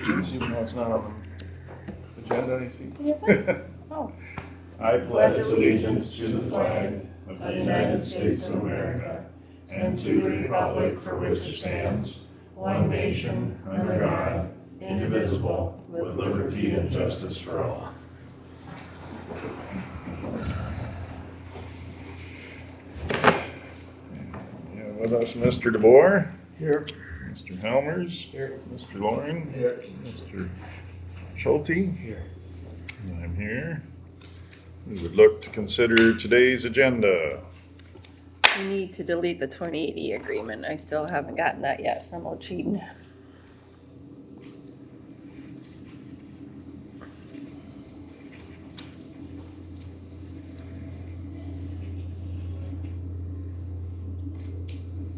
allegiance, even though it's not on the agenda, I see. Is it? Oh. I pledge allegiance to the flag of the United States of America and to the republic for which it stands, one nation, under God, indivisible, with liberty and justice for all. Yeah, with us, Mr. DeBoer. Here. Mr. Helmers. Here. Mr. Loring. Here. Mr. Schulte. Here. And I'm here. We would look to consider today's agenda. We need to delete the 2080 agreement. I still haven't gotten that yet from O'Cheaton.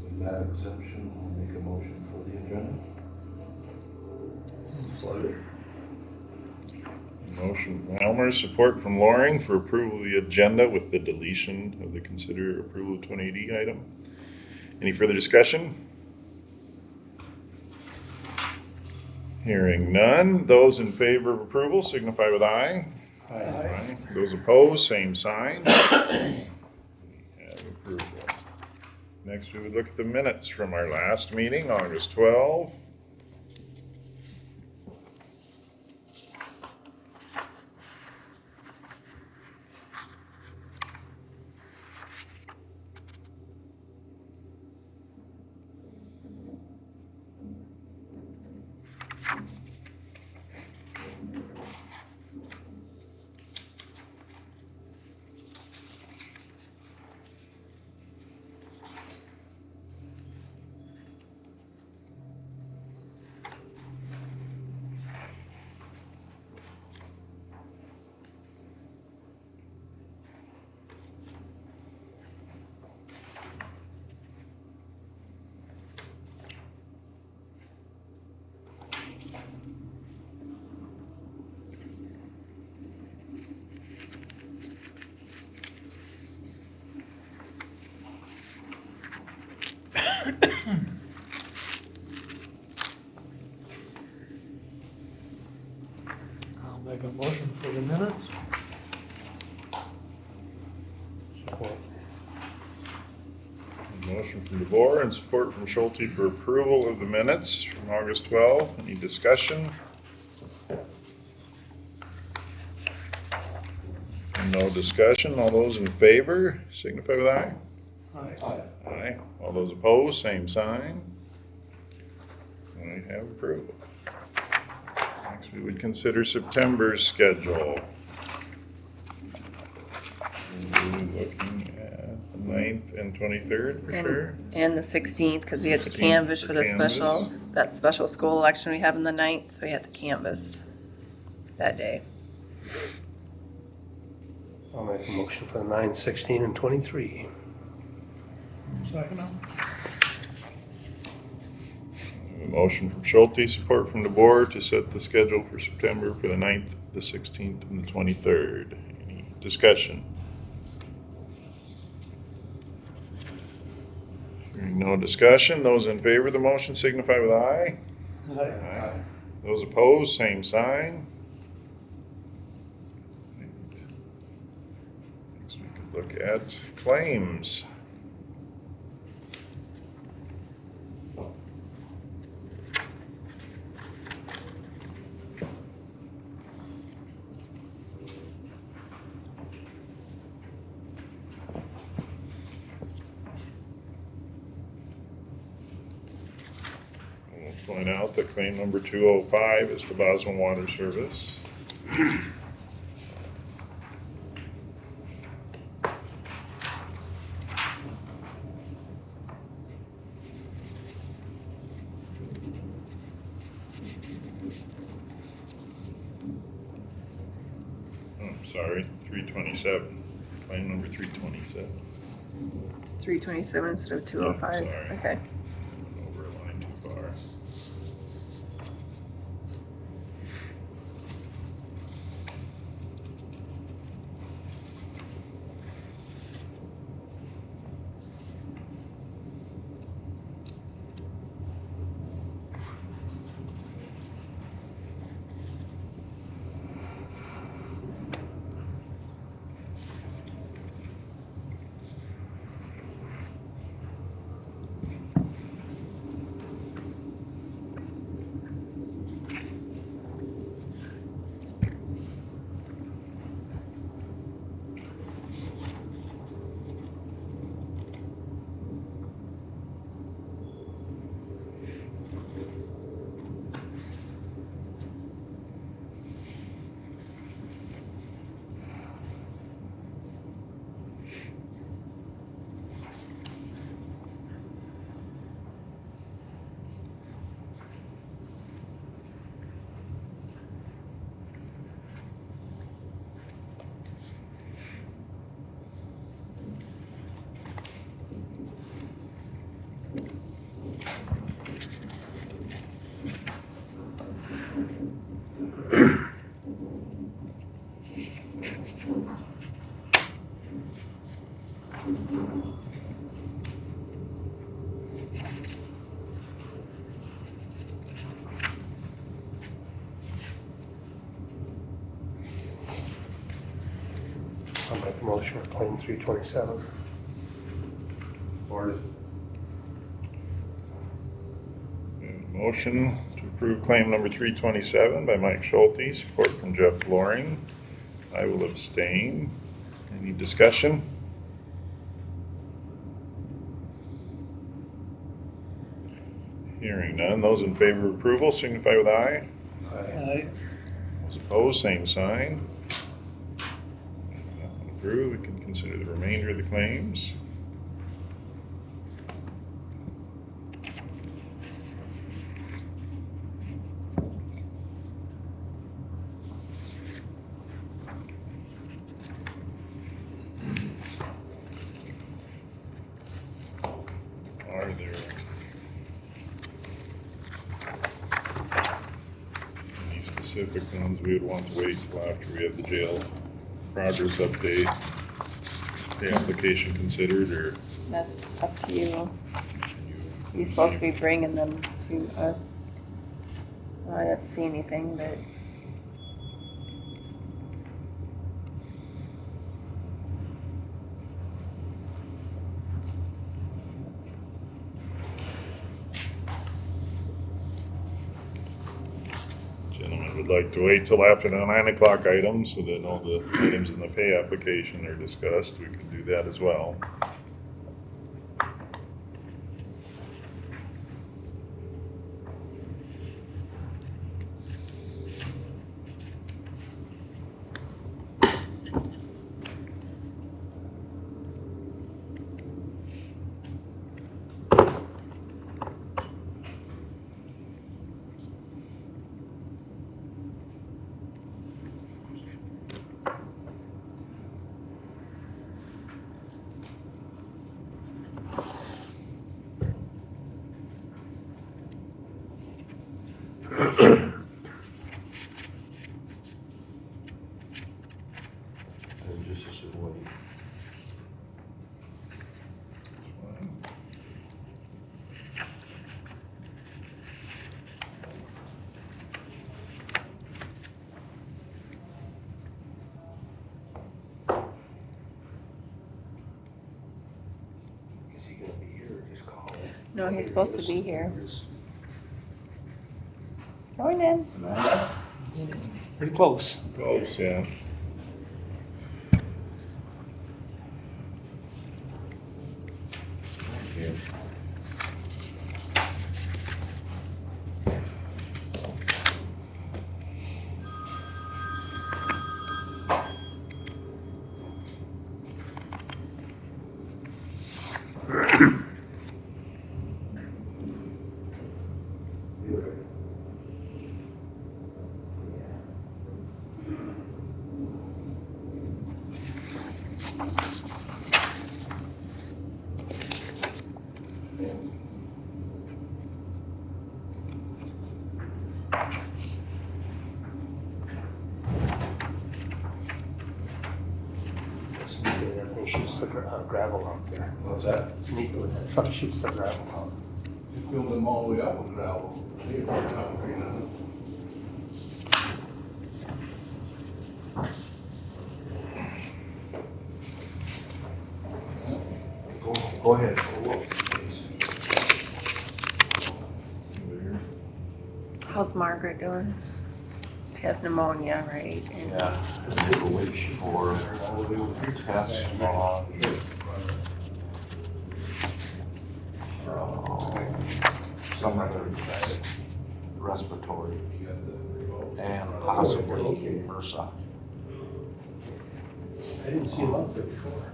With that exception, I'll make a motion for the agenda. Motion from Helmer, support from Loring for approval of the agenda with the deletion of the consider approval of 2080 item. Any further discussion? Hearing none. Those in favor of approval signify with aye. Aye. Those opposed, same sign. We have approval. Next, we would look at the minutes from our last meeting, August 12. I'll make a motion for the minutes. Support. Motion from DeBoer and support from Schulte for approval of the minutes from August 12. Any discussion? No discussion. All those in favor signify with aye. Aye. Aye. All those opposed, same sign. We have approval. Next, we would consider September's schedule. We'll be looking at the 9th and 23rd for sure. And the 16th, because we had to 16th canvass for the canvass. that special school election we have on the 9th, so we had to canvass that day. I'll make a motion for the 9, 16, and 23. Second. A motion from Schulte, support from DeBoer to set the schedule for September for the 9th, the 16th, and the 23rd. Any discussion? Hearing no discussion, those in favor of the motion signify with aye. Aye. Those opposed, same sign. Next we could look at claims. We'll point out that claim number 205 is the Boswell Water Service. Sorry, 327. Claim number 327. It's 327 instead of 205. Yeah, sorry. Okay. Over a line too far. Make a motion for claim 327. Or motion to approve claim number 327 by Mike Schulte, support from Jeff Loring. I will abstain. Any discussion? Hearing none. Those in favor of approval signify with aye. Aye. Those opposed, same sign. That one approved. We can consider the remainder of the claims. Are there any specific ones we would want to wait till after we have the jail progress update? The application considered, or That's up to you. You're supposed to be bringing them to us. I didn't see anything, but gentlemen would like to wait till after the 9 o'clock item so that all the items in the pay application are discussed. We can do that as well. And just as soon wait. Is he gonna be here or just call him? no, he's supposed to be here. Morning. Pretty close. Close, yeah. It's neat that everything shoots the gravel out there. What's that? It's neat when that truck shoots the gravel out. You filled them all the way up with gravel. They brought concrete in it. Go ahead. Go look, please. How's Margaret doing? Has pneumonia, right? And Yeah, they were waiting for tests on some other respiratory and possibly MRSA. I didn't see him out there before.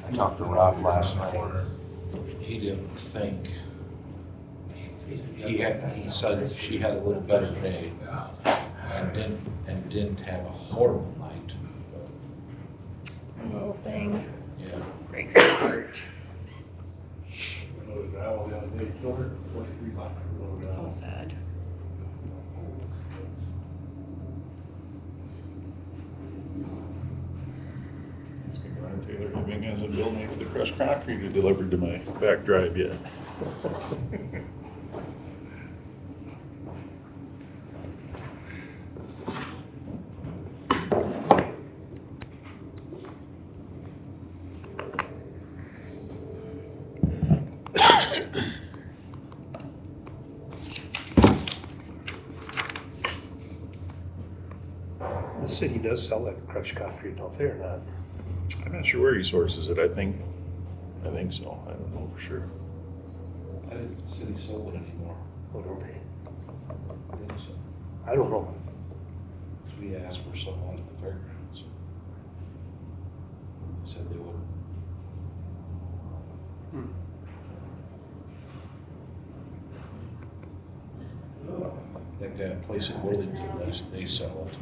I talked to Rob last night. He didn't think, he said she had a little better day and didn't have a horrible night. little thing Yeah. breaks my heart. So sad. Ron Taylor Living hasn't built me with the crushed concrete he delivered to my back drive yet. The city does sell that crushed concrete, don't they, or not? I'm not sure where he sources it. I think so. I don't know for sure. I didn't think the city sold it anymore. Oh, don't they? I think so. I don't know. So we asked for someone at the fairgrounds. They said they would. Hmm. That place in Worthington, they sell it.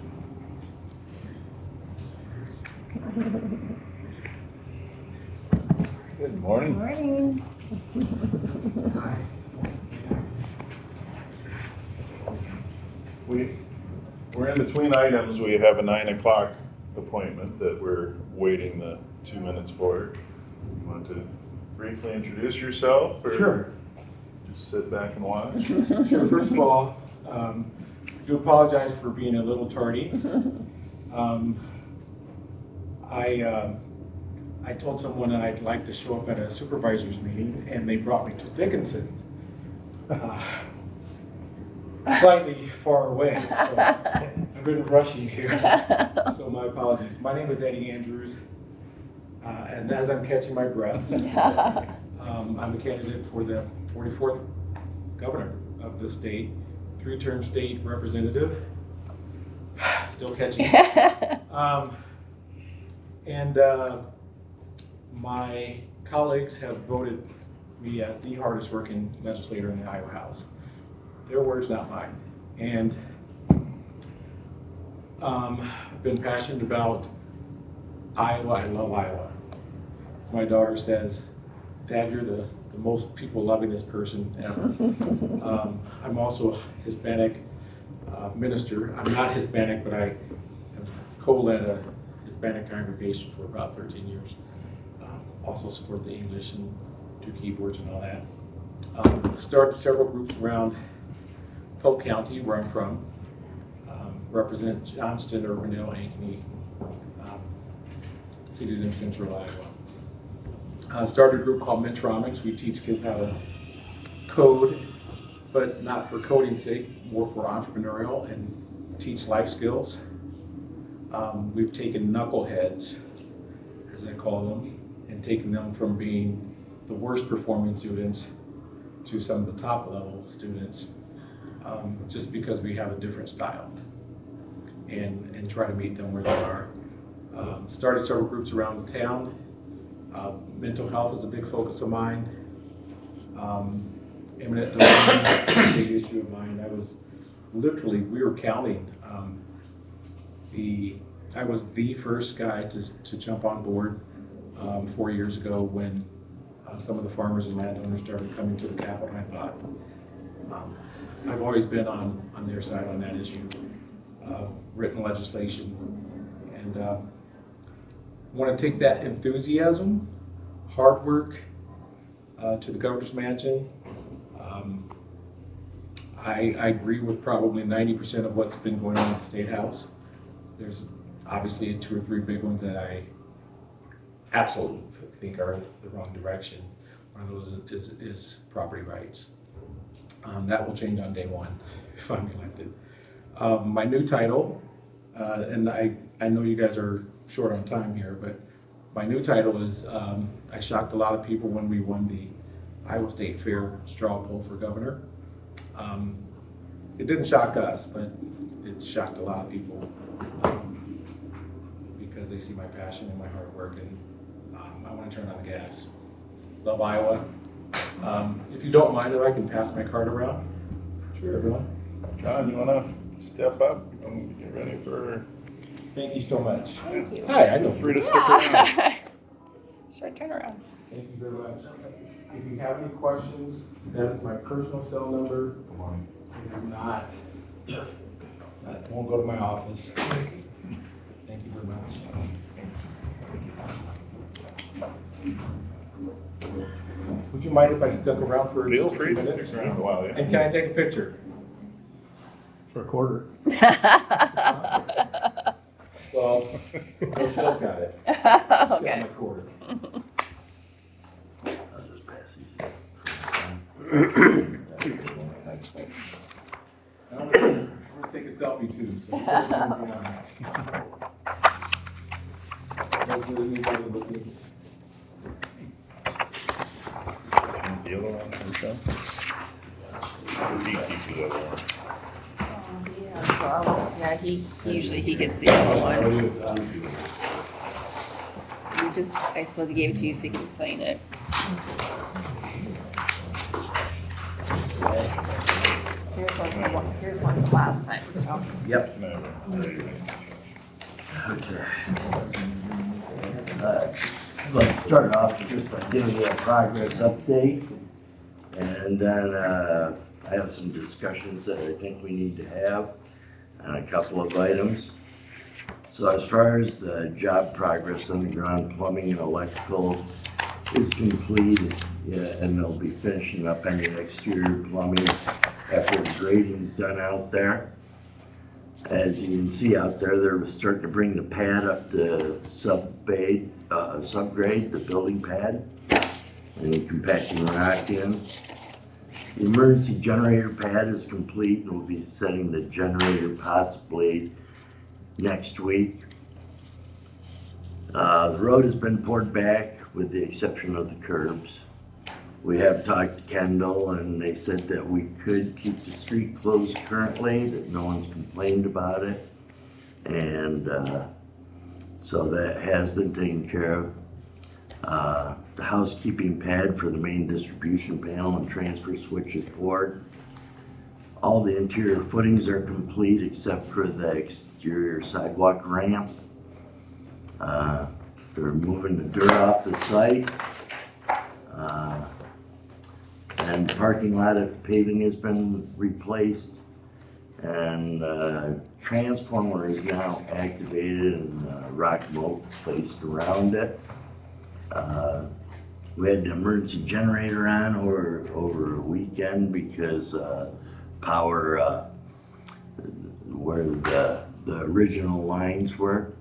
Good morning. Morning. We're in between items. We have a 9 o'clock appointment that we're waiting the 2 minutes for. You want to briefly introduce yourself, or Sure. just sit back and watch? Sure. First of all, do apologize for being a little tardy. I told someone that I'd like to show up at a supervisor's meeting, and they brought me to Dickinson. Slightly far away, so I've been rushing here. So my apologies. My name is Eddie Andrews, and as I'm catching my breath, I'm a candidate for the 44th governor of the state, 3-term state representative. Still catching. My colleagues have voted me as the hardest working legislator in the Iowa House. Their words, not mine. And I've been passionate about Iowa. I love Iowa. As my daughter says, Dad, you're the most people-lovingest person ever. I'm also a Hispanic minister. I'm not Hispanic, but I have co-led a Hispanic congregation for about 13 years. Also support the English and do keyboards and all that. Started several groups around Polk County, where I'm from. Represent Johnston, Urbandale, Ankeny, cities in central Iowa. Started a group called Mentonomics. We teach kids how to code, but not for coding's sake, more for entrepreneurial, and teach life skills. We've taken knuckleheads, as I call them, and taken them from being the worst performing students to some of the top level students, just because we have a different style, and try to meet them where they are. Started several groups around the town. Mental health is a big focus of mine. Eminent domain is a big issue of mine. I was literally, we were counting. I was the first guy to jump on board 4 years ago when some of the farmers and landowners started coming to the Capitol, and I thought, I've always been on their side on that issue. Written legislation, and want to take that enthusiasm, hard work to the governor's mansion. I agree with probably 90% of what's been going on at the State House. There's obviously 2 or 3 big ones that I absolutely think are the wrong direction. One of those is property rights. That will change on day 1 if I'm elected. My new title, and I know you guys are short on time here, but my new title is, I shocked a lot of people when we won the Iowa State Fair straw poll for governor. It didn't shock us, but it shocked a lot of people because they see my passion and my hard work, and I want to turn on the gas. Love Iowa. If you don't mind, if I can pass my card around. Sure, everyone. John, you want to step up and get ready for? Thank you so much. Thank you. Hi, I know. Feel free to stick around. Short turnaround. Thank you very much. If you have any questions, that is my personal cell number. It is not. It won't go to my office. Thank you very much. Thanks. Would you mind if I stuck around for Feel just a free few to minutes? stick around a while, yeah. And can I take a picture? For a quarter. Well, no sales got it. Just got Okay. my quarter. I'll just pass these. I'm gonna take a selfie coffee too, so. Anybody looking? The other one, Michelle? Or do you keep the other one? Yeah, usually he gets the other one. You just, I suppose he gave it to you so you can sign it. Here's one from last time, so. Yep. No. Okay. Let's start off just by giving you a progress update. And then I have some discussions that I think we need to have on a couple of items. So as far as the job progress, underground plumbing and electrical is complete. And they'll be finishing up any exterior plumbing after the grading's done out there. As you can see out there, they're starting to bring the pad up to subgrade, the building pad, and compacting rock in. The emergency generator pad is complete, and we'll be setting the generator possibly next week. The road has been poured back with the exception of the curbs. We have talked to Kendall, and they said that we could keep the street closed currently, that no one's complained about it. And so that has been taken care of. The housekeeping pad for the main distribution panel and transfer switch is poured. All the interior footings are complete except for the exterior sidewalk ramp. They're moving the dirt off the site. And the parking lot of paving has been replaced. And transformer is now activated and rock mold placed around it. We had the emergency generator on over a weekend because power where the original lines were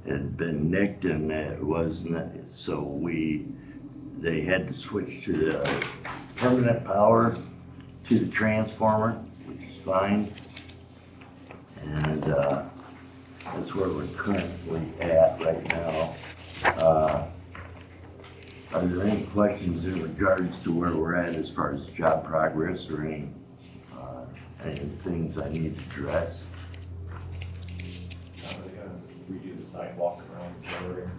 had been nicked, and it wasn't, so they had to switch to the permanent power to the transformer, which is fine. And that's where we're currently at right now. Are there any questions in regards to where we're at as far as job progress, or any things I need to address? They're gonna redo the sidewalk around the generator.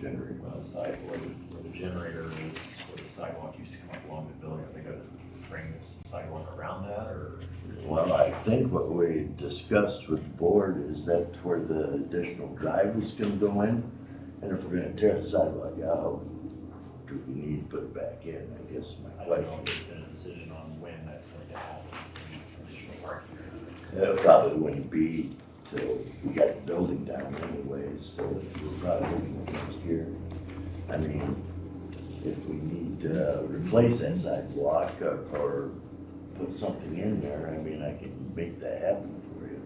Generator. Well, the side where the generator is, where the sidewalk used to come up along the building. Are they gonna bring this sidewalk around that, or? Well, I think what we discussed with the board is that where the additional drive is gonna go in, and if we're gonna tear the sidewalk out, do we need to put it back in? I guess my I don't know question. if there's been a decision on when that's going to happen, any additional parking. It probably wouldn't be till we got the building down anyways, so we're probably looking at next year. I mean, if we need to replace that sidewalk or put something in there, I mean, I can make that happen for you.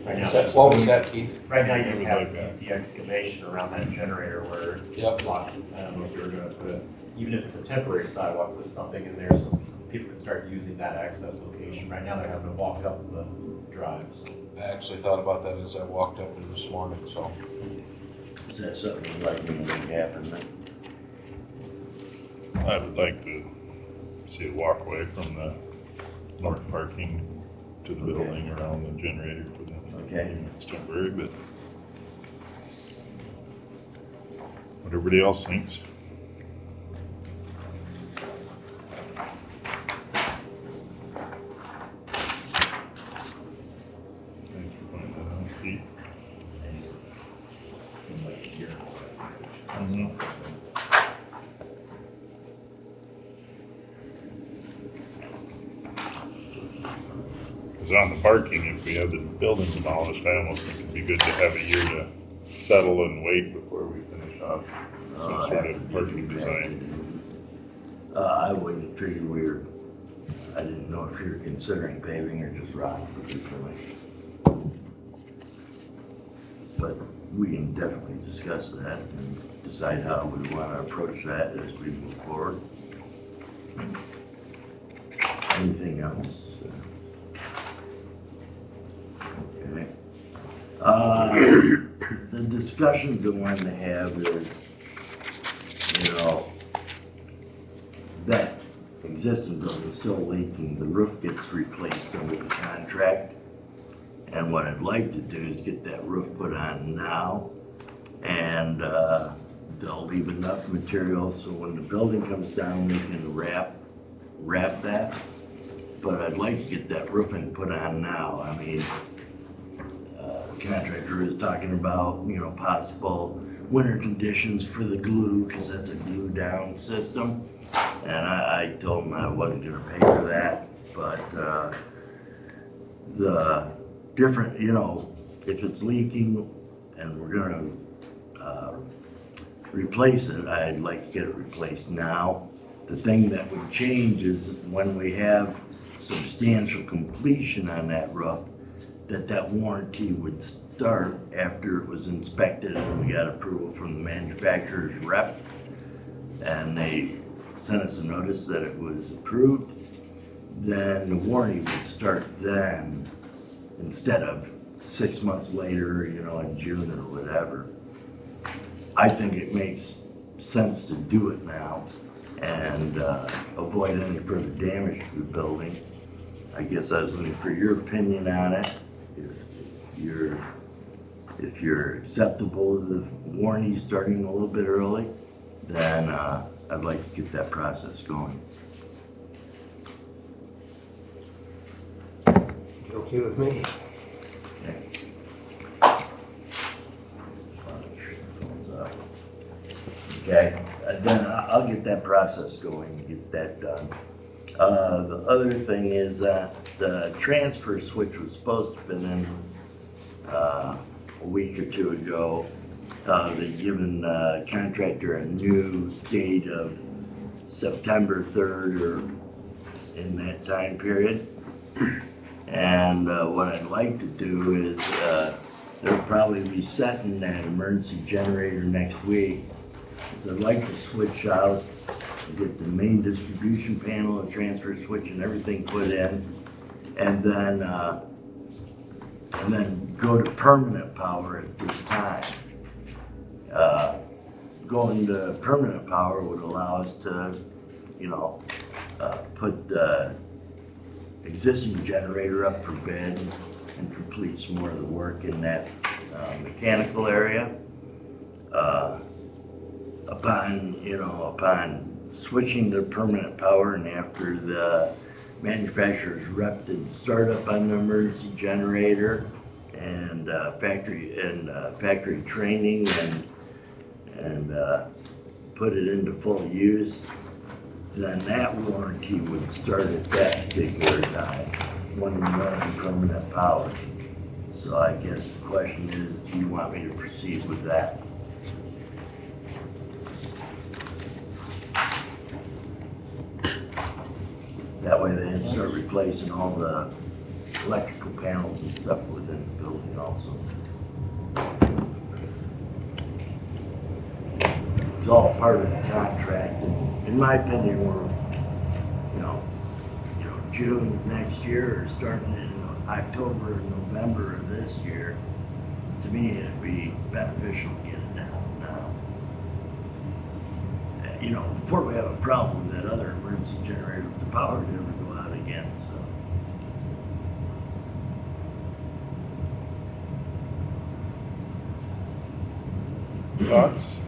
Right now, What was that, Keith? right now you just have the excavation around that generator where it's Yep. blocked. I don't know if you're gonna put, even if it's a temporary sidewalk, put something in there so people can start using that access location. Right now they're having to walk up the drive, so. I actually thought about that as I walked up there this morning, so. Is that something you'd like me to make happen then? I would like to see a walkway from the north parking to the Okay. building around the generator for them. Okay. It's temporary, but what everybody else thinks. Thanks for pointing that out, Pete. And so it's been like a year. Mhm. Because on the parking, if we have the building demolished, I almost think it'd be good to have a year to settle and wait before we finish off some sort of parking design. I wouldn't figure I didn't know if you were considering paving or just rock originally. But we can definitely discuss that and decide how we want to approach that as we move forward. Anything else? Okay. The discussions I wanted to have is, you know, that existing building's still leaking, the roof gets replaced under the contract. And what I'd like to do is get that roof put on now, and they'll leave enough material so when the building comes down, they can wrap that. But I'd like to get that roofing put on now. I mean, the contractor is talking about, you know, possible winter conditions for the glue, because that's a glue down system. And I told him I wasn't gonna pay for that, but the different, you know, if it's leaking and we're gonna replace it, I'd like to get it replaced now. The thing that would change is when we have substantial completion on that roof, that warranty would start after it was inspected and we got approval from the manufacturer's rep. And they sent us a notice that it was approved. Then the warranty would start then, instead of 6 months later, you know, in June or whatever. I think it makes sense to do it now and avoid any further damage to the building. I guess I was looking for your opinion on it. If you're acceptable with the warranty starting a little bit early, then I'd like to get that process going. Okay with me. Okay, then I'll get that process going and get that done. The other thing is the transfer switch was supposed to have been in a week or two ago. They've given the contractor a new date of September 3rd or in that time period. And what I'd like to do is they'll probably be setting that emergency generator next week. So I'd like to switch out and get the main distribution panel and transfer switch and everything put in, and then go to permanent power at this time. Going to permanent power would allow us to, you know, put the existing generator up for bid and complete some more of the work in that mechanical area. Upon switching to permanent power and after the manufacturer's rep did start up on the emergency generator and factory training and put it into full use, then that warranty would start at that particular time when we run on permanent power. So I guess the question is, do you want me to proceed with that? That way they can start replacing all the electrical panels and stuff within the building also. It's all part of the contract, and in my opinion, we're, you know, June next year or starting in October or November of this year. To me, it'd be beneficial to get it down now. You know, before we have a problem with that other emergency generator, if the power would ever go out again, so. Thoughts?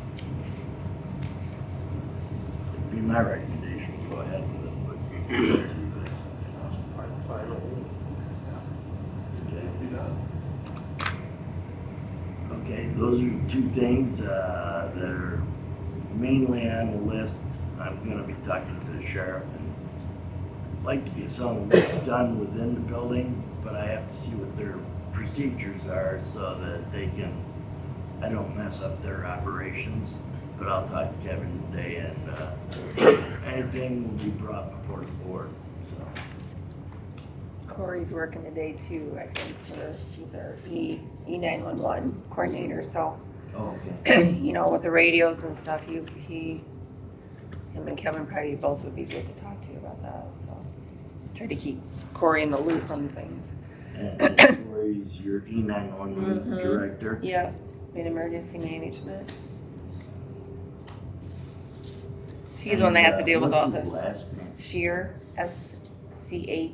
Be my recommendation, go ahead with it, but it's up to you guys. Fine with me. Okay. Okay, those are two things that are mainly on the list. I'm gonna be talking to the sheriff and like to get some of the work done within the building, but I have to see what their procedures are so that I don't mess up their operations. But I'll talk to Kevin today and anything will be brought before the board, so. Corey's working today too, I think, he's our E911 coordinator, so, Oh, okay. you know, with the radios and stuff, him and Kevin probably both would be good to talk to about that, so. Try to keep Corey in the loop on things. And Corey's your E911 Mhm. director. Yep, in emergency management. He's the one that has to deal with all What's the his last name? Scheer, SCHREAR,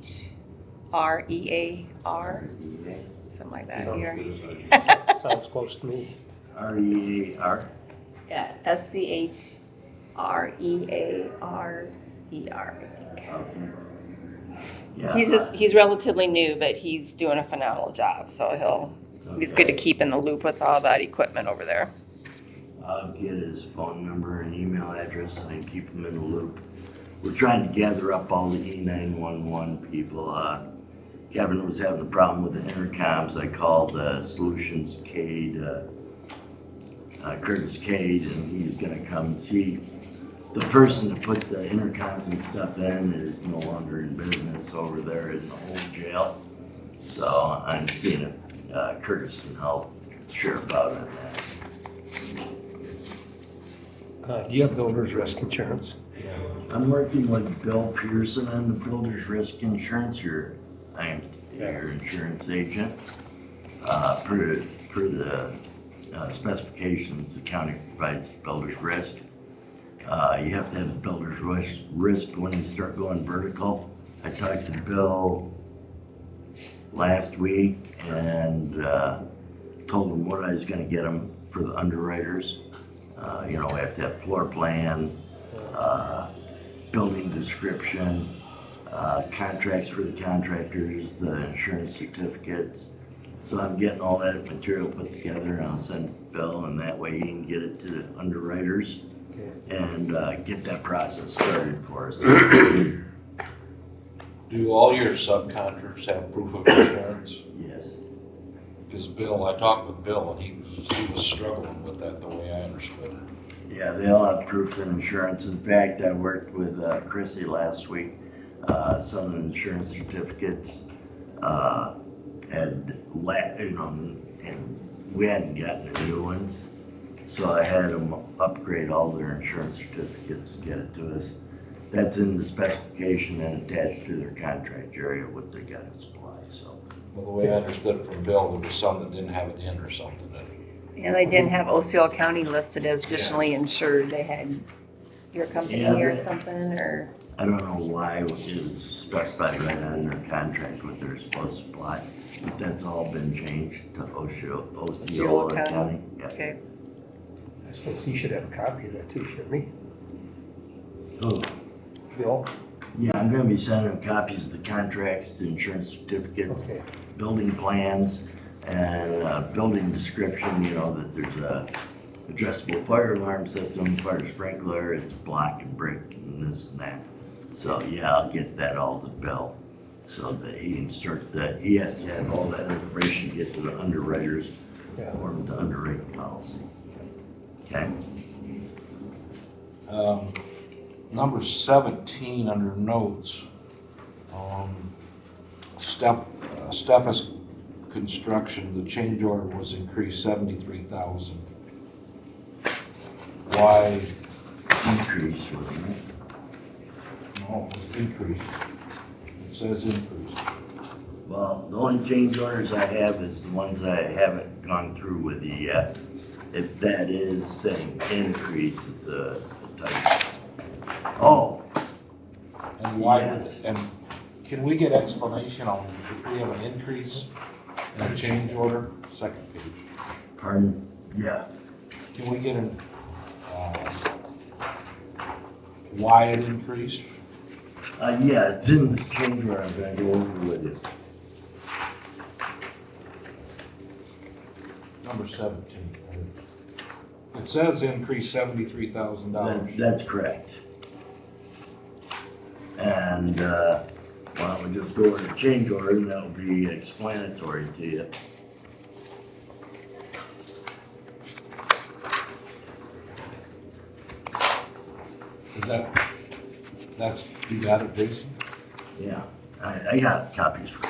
something like that. Sounds Ear. good as I- Sounds close to me. REAR. Yeah, SCHREARER, I think. Okay. Yeah. He's relatively new, but he's doing a phenomenal job, so he's good to keep in the loop with all that equipment over there. I'll get his phone number and email address so I can keep him in the loop. We're trying to gather up all the E911 people. Kevin was having a problem with the intercoms. I called Solutions Cade, Curtis Cade, and he's gonna come see. The person that put the intercoms and stuff in is no longer in business over there in the old jail. So I'm seeing if Curtis can help Sheriff out on that. Do you have builder's risk insurance? I'm working with Bill Pearson on the builder's risk insurance. I'm your insurance agent. Per the specifications the county provides builder's risk. You have to have a builder's risk when you start going vertical. I talked to Bill last week and told him what I was gonna get him for the underwriters. We have to have floor plan, building description, contracts for the contractors, the insurance certificates. So I'm getting all that material put together and I'll send it to Bill, and that way he can get it to the underwriters and get that process started for us. Do all your subcontractors have proof of insurance? Yes. Because I talked with Bill, and he was struggling with that the way I understood it. Yeah, they all have proof of insurance. In fact, I worked with Chrissy last week. Some of the insurance certificates and we hadn't gotten the new ones. So I had them upgrade all their insurance certificates and get it to us. That's in the specification and attached to their contract area, what they got to supply, so. Well, the way I understood it from Bill, there was some that didn't have it in or something. And they didn't have Osceola County listed as additionally insured. They had your company or something, or? I don't know why it is specified right on their contract what they're supposed to supply, but that's all been changed to Osceola County. Yeah. Okay. I suppose he should have a copy of that too, shouldn't he? Oh, Bill? yeah, I'm gonna be sending copies of the contracts, the insurance certificates, Okay. building plans, and building description, that there's a addressable fire alarm system, fire sprinkler, it's block and brick and this and that. So yeah, I'll get that all to Bill so that he can start that. He has to have all that information to get to the underwriters for him to underwrite the policy. Okay? Number 17 under notes, Steffes Construction, the change order was increased 73,000. Why? Increase, wasn't it? No, it was decreased. It says increased. Well, the only change orders I have is the ones I haven't gone through with you yet. If that is saying increase, it's a type. Oh, And why? Yes. And can we get explanation on if we have an increase in a change order? Second page. pardon? Yeah. Can we get why it increased? Yeah, it's in this change order I'm gonna go over with you. Number 17. It says increase $73,000. That's correct. And, why don't we just go over the change order and that'll be explanatory to you. You got it, Jason? Yeah, I got copies for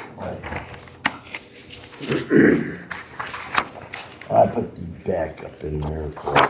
you. I put the backup in there for you.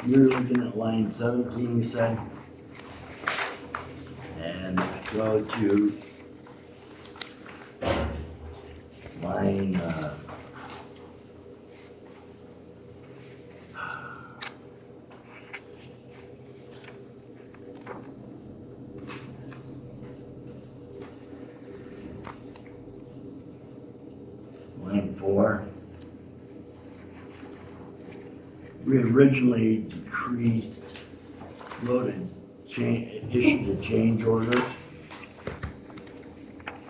you're looking at line 17, you said? And go to line, line 4. We originally issued a change order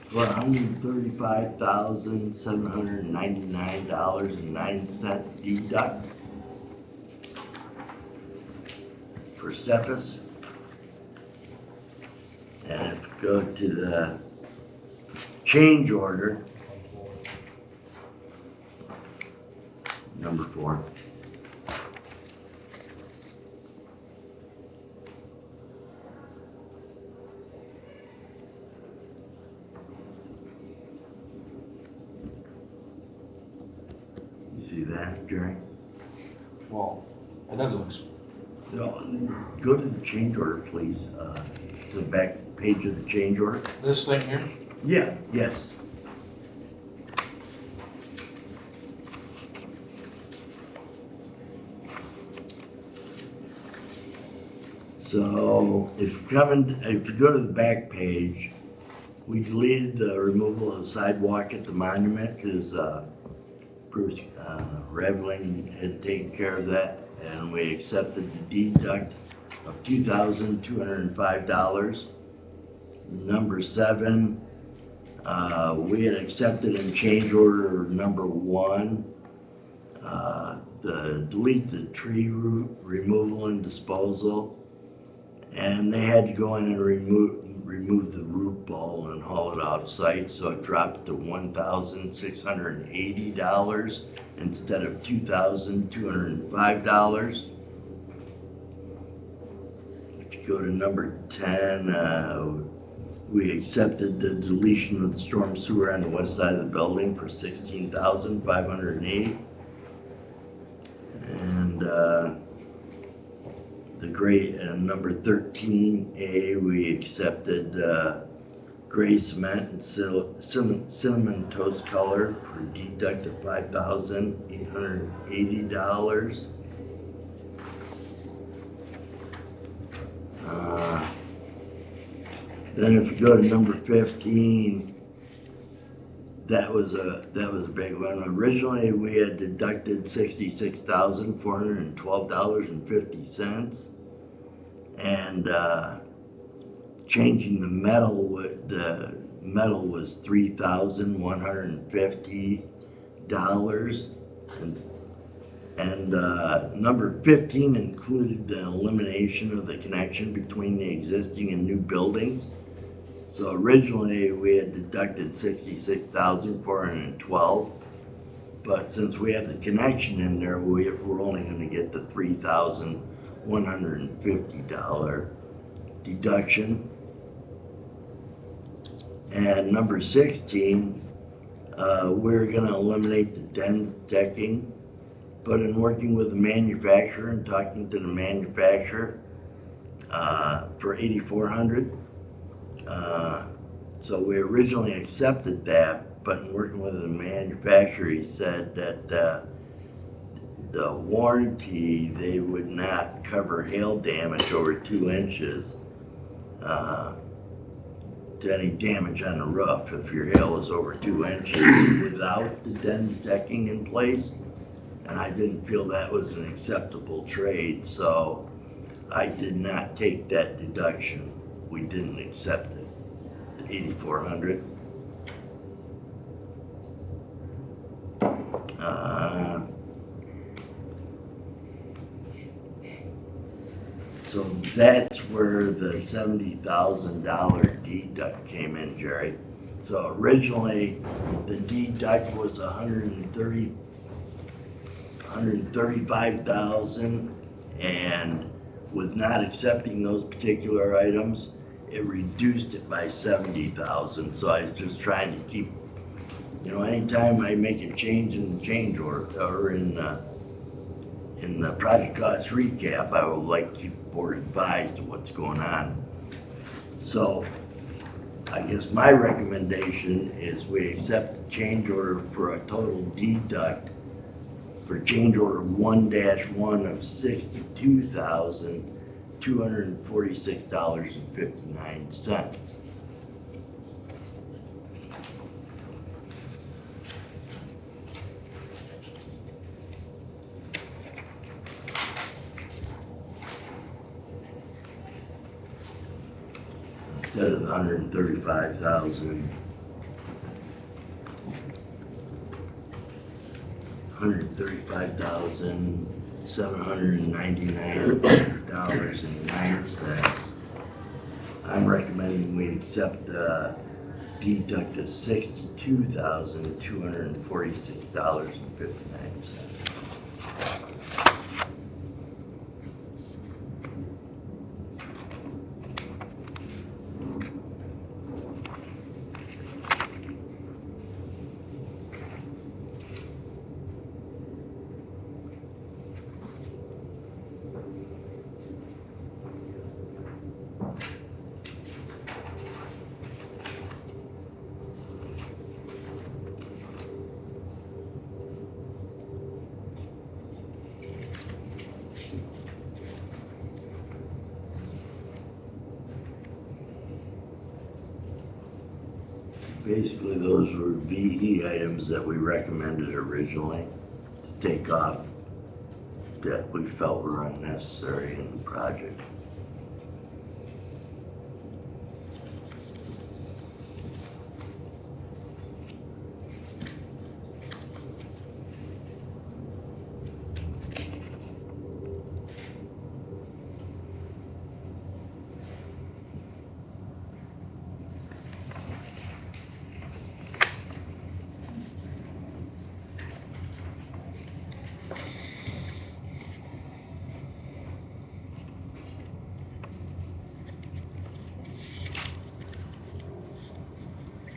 for $135,799.09 deduct for Steffes. And if you go to the change order, number 4. You see that, Jerry? Well, it doesn't, No, go to the change order, please, to the back page of the change order. this thing here, Yeah, yes. So if you go to the back page, we deleted the removal of the sidewalk at the monument because Bruce Revling had taken care of that, and we accepted the deduct of $2,205. Number 7, we had accepted in change order number 1, delete the tree root removal and disposal, and they had to go in and remove the root ball and haul it off site, so it dropped to $1,680 instead of $2,205. If you go to number 10, we accepted the deletion of the storm sewer on the west side of the building for $16,508. And number 13A, we accepted gray cement and cinnamon toast color for a deduct of $5,880. Then if you go to number 15, that was a big one. Originally, we had deducted $66,412.50, and changing the metal was $3,150, and number 15 included the elimination of the connection between the existing and new buildings. So originally we had deducted $66,412, but since we have the connection in there, we're only going to get the $3,150 deduction. And number 16, we're going to eliminate the dense decking, but in working with the manufacturer and talking to the manufacturer for $8,400. So we originally accepted that, but in working with the manufacturer, he said that the warranty, they would not cover hail damage over 2 inches to any damage on the roof if your hail is over 2 inches without the dense decking in place. And I didn't feel that was an acceptable trade, so I did not take that deduction. We didn't accept it, $8,400. So that's where the $70,000 deduct came in, Jerry. So originally, the deduct was $135,000, and with not accepting those particular items, it reduced it by $70,000. So I was just trying to keep, anytime I make a change in the change order or in in the project cost recap, I would like to keep the board advised of what's going on. So I guess my recommendation is we accept the change order for a total deduct for change order 1-1 of $62,246.59. Instead of the 135,000. $135,799.09. I'm recommending we accept the deduct of $62,246.59. Basically, those were VE items that we recommended originally to take off that we felt were unnecessary in the project.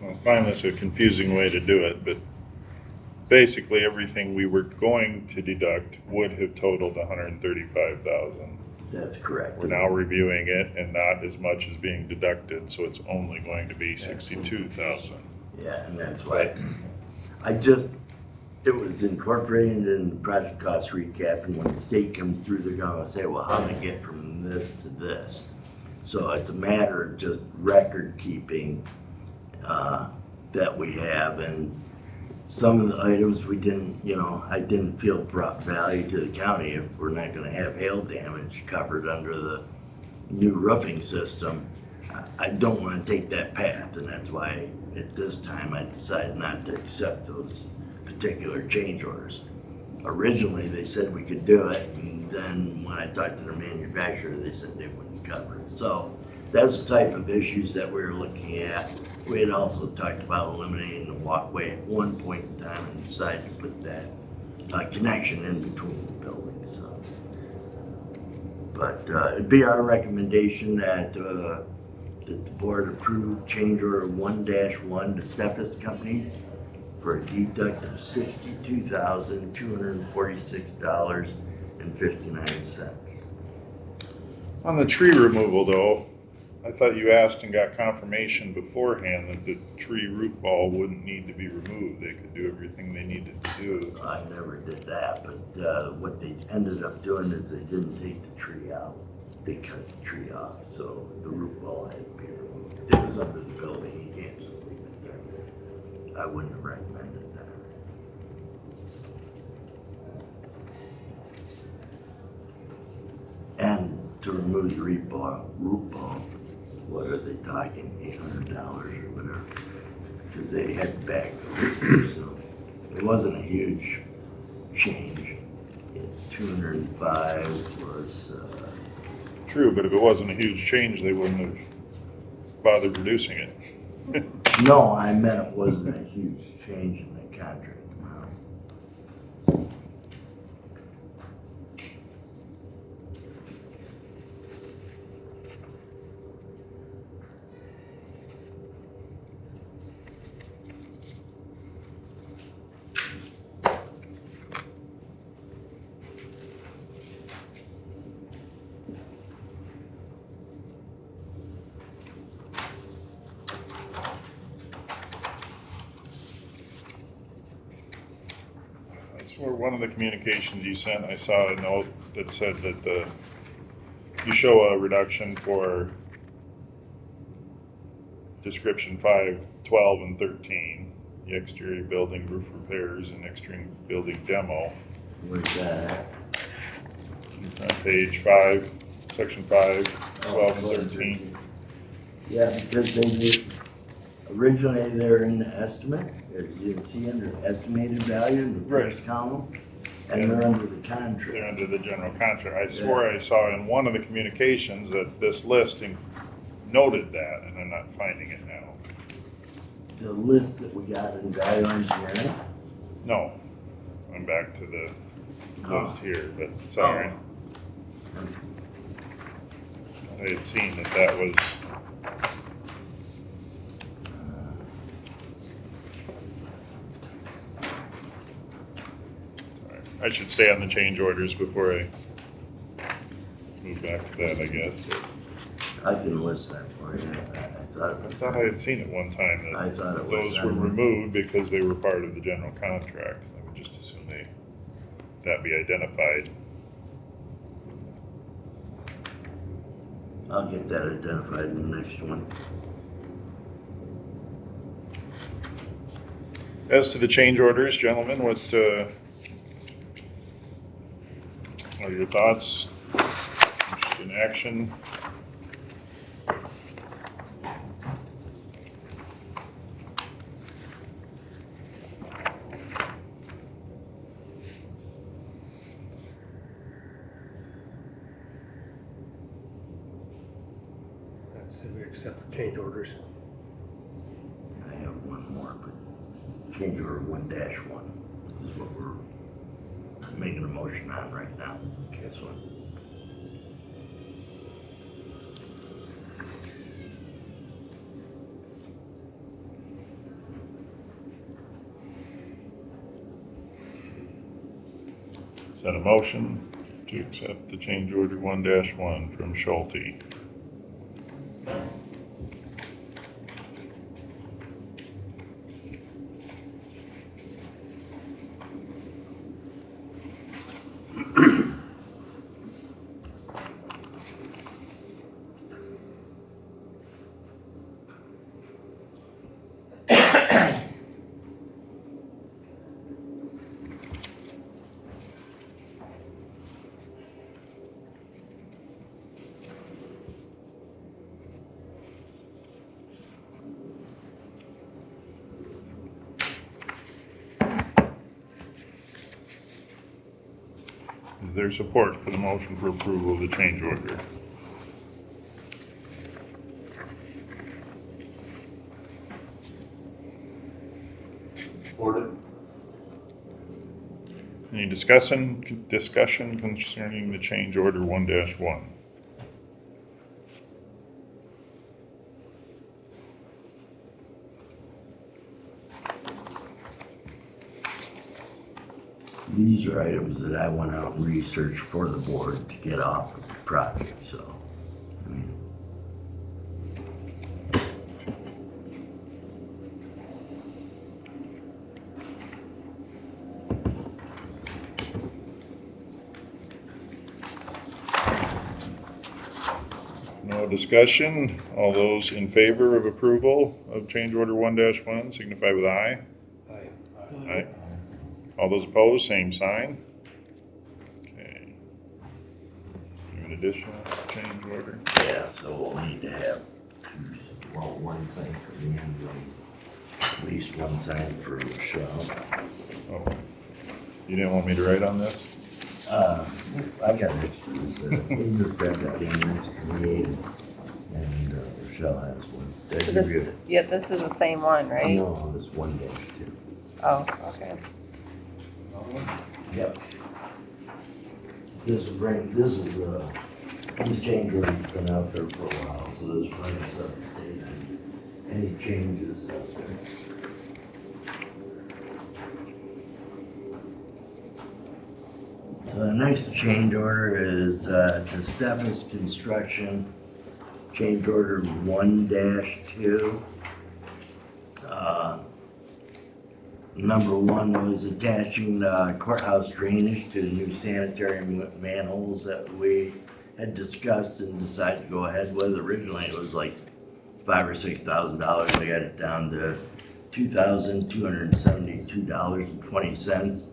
I find this a confusing way to do it, but basically everything we were going to deduct would have totaled 135,000. That's correct. We're now reviewing it and not as much is being deducted, so it's only going to be 62,000. Yeah, and that's why it was incorporated in the project cost recap, and when the state comes through, they're gonna say, well, how do we get from this to this? So it's a matter of just record keeping that we have, and some of the items we didn't, I didn't feel brought value to the county. If we're not gonna have hail damage covered under the new roofing system, I don't wanna take that path, and that's why at this time I decided not to accept those particular change orders. Originally, they said we could do it, and then when I talked to the manufacturer, they said they wouldn't cover it. So that's the type of issues that we were looking at. We had also talked about eliminating the walkway at one point in time and decided to put that connection in between the buildings. So. But it'd be our recommendation that the board approve change order 1-1 to Steffes Companies for a deduct of $62,246.59. On the tree removal though, I thought you asked and got confirmation beforehand that the tree root ball wouldn't need to be removed. They could do everything they needed to do. I never did that, but what they ended up doing is they didn't take the tree out. They cut the tree off, so the root ball had to be removed. It was under the building, you can't just leave it there. I wouldn't have recommended that. And to remove the root ball, what are they talking, $800 or whatever? Because they had back too, so it wasn't a huge change. 205 was. True, but if it wasn't a huge change, they wouldn't have bothered reducing it. No, I meant it wasn't a huge change in the contract amount. So one of the communications you sent, I saw a note that said that you show a reduction for description 5, 12, and 13, the exterior building roof repairs and exterior building demo. Where's that? It's on page 5, section 5, 12, and 13. Yeah, because originally they're in the estimate, as you can see under estimated value in the first Right. column, and they're under the They're contract. under the general contract. I swore I saw in one of the communications that this list noted that, and I'm not finding it now. The list that we got in value engineering. No, I'm back to the list here, but sorry. I had seen that was, sorry. I should stay on the change orders before I move back to that, I guess. I can list that for you. I thought I had seen it one time I that thought it was those were removed because they were part of the general contract. I would just assume that be identified. I'll get that identified in the next one. As to the change orders, gentlemen, what are your thoughts? Interest in action? I say we accept the change orders. I have one more, but change order 1-1 is what we're making a motion on right now. Guess what? Is that a motion to accept the change order 1-1 from Schulte? Is there support for the motion for approval of the change order? Supported. Any discussion concerning the change order 1-1? These are items that I went out and researched for the board to get off of the project, so, I mean. No discussion. All those in favor of approval of change order 1-1 signify with aye. Aye. Aye. All those opposed, same sign. Okay. An additional change order. Yeah, so we'll need to have one thing for the end and at least one sign for Michelle. Oh, you didn't want me to write on this? I got extras, we just grab that in next to me and Michelle has one. Did I give you- Yeah, this is the same one, right? No, this 1-2. Oh, okay. Yep. This change order's been out there for a while, so this brings up to date on any changes out there. So the next change order is DeStefas Construction, change order 1-2. Number one was attaching the courthouse drainage to the new sanitary manholes that we had discussed and decided to go ahead with. Originally, it was like $5,000 or $6,000. I got it down to $2,272.20.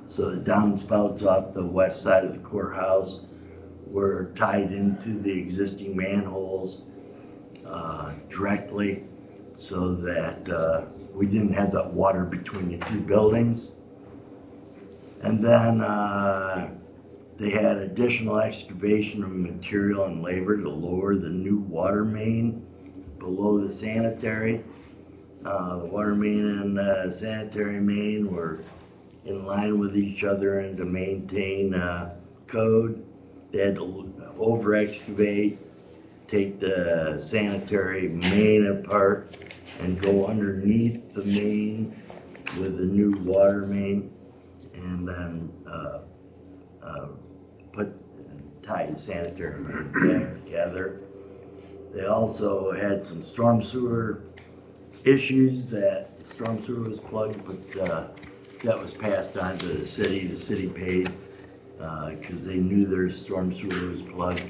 So the downspouts off the west side of the courthouse were tied into the existing manholes directly, so that we didn't have that water between the two buildings. And then they had additional excavation of material and labor to lower the new water main below the sanitary. The water main and sanitary main were in line with each other, and to maintain code, they had to over excavate, take the sanitary main apart and go underneath the main with the new water main, and then tie the sanitary main back together. They also had some storm sewer issues, that the storm sewer was plugged, but that was passed on to the city. The city paid because they knew their storm sewer was plugged.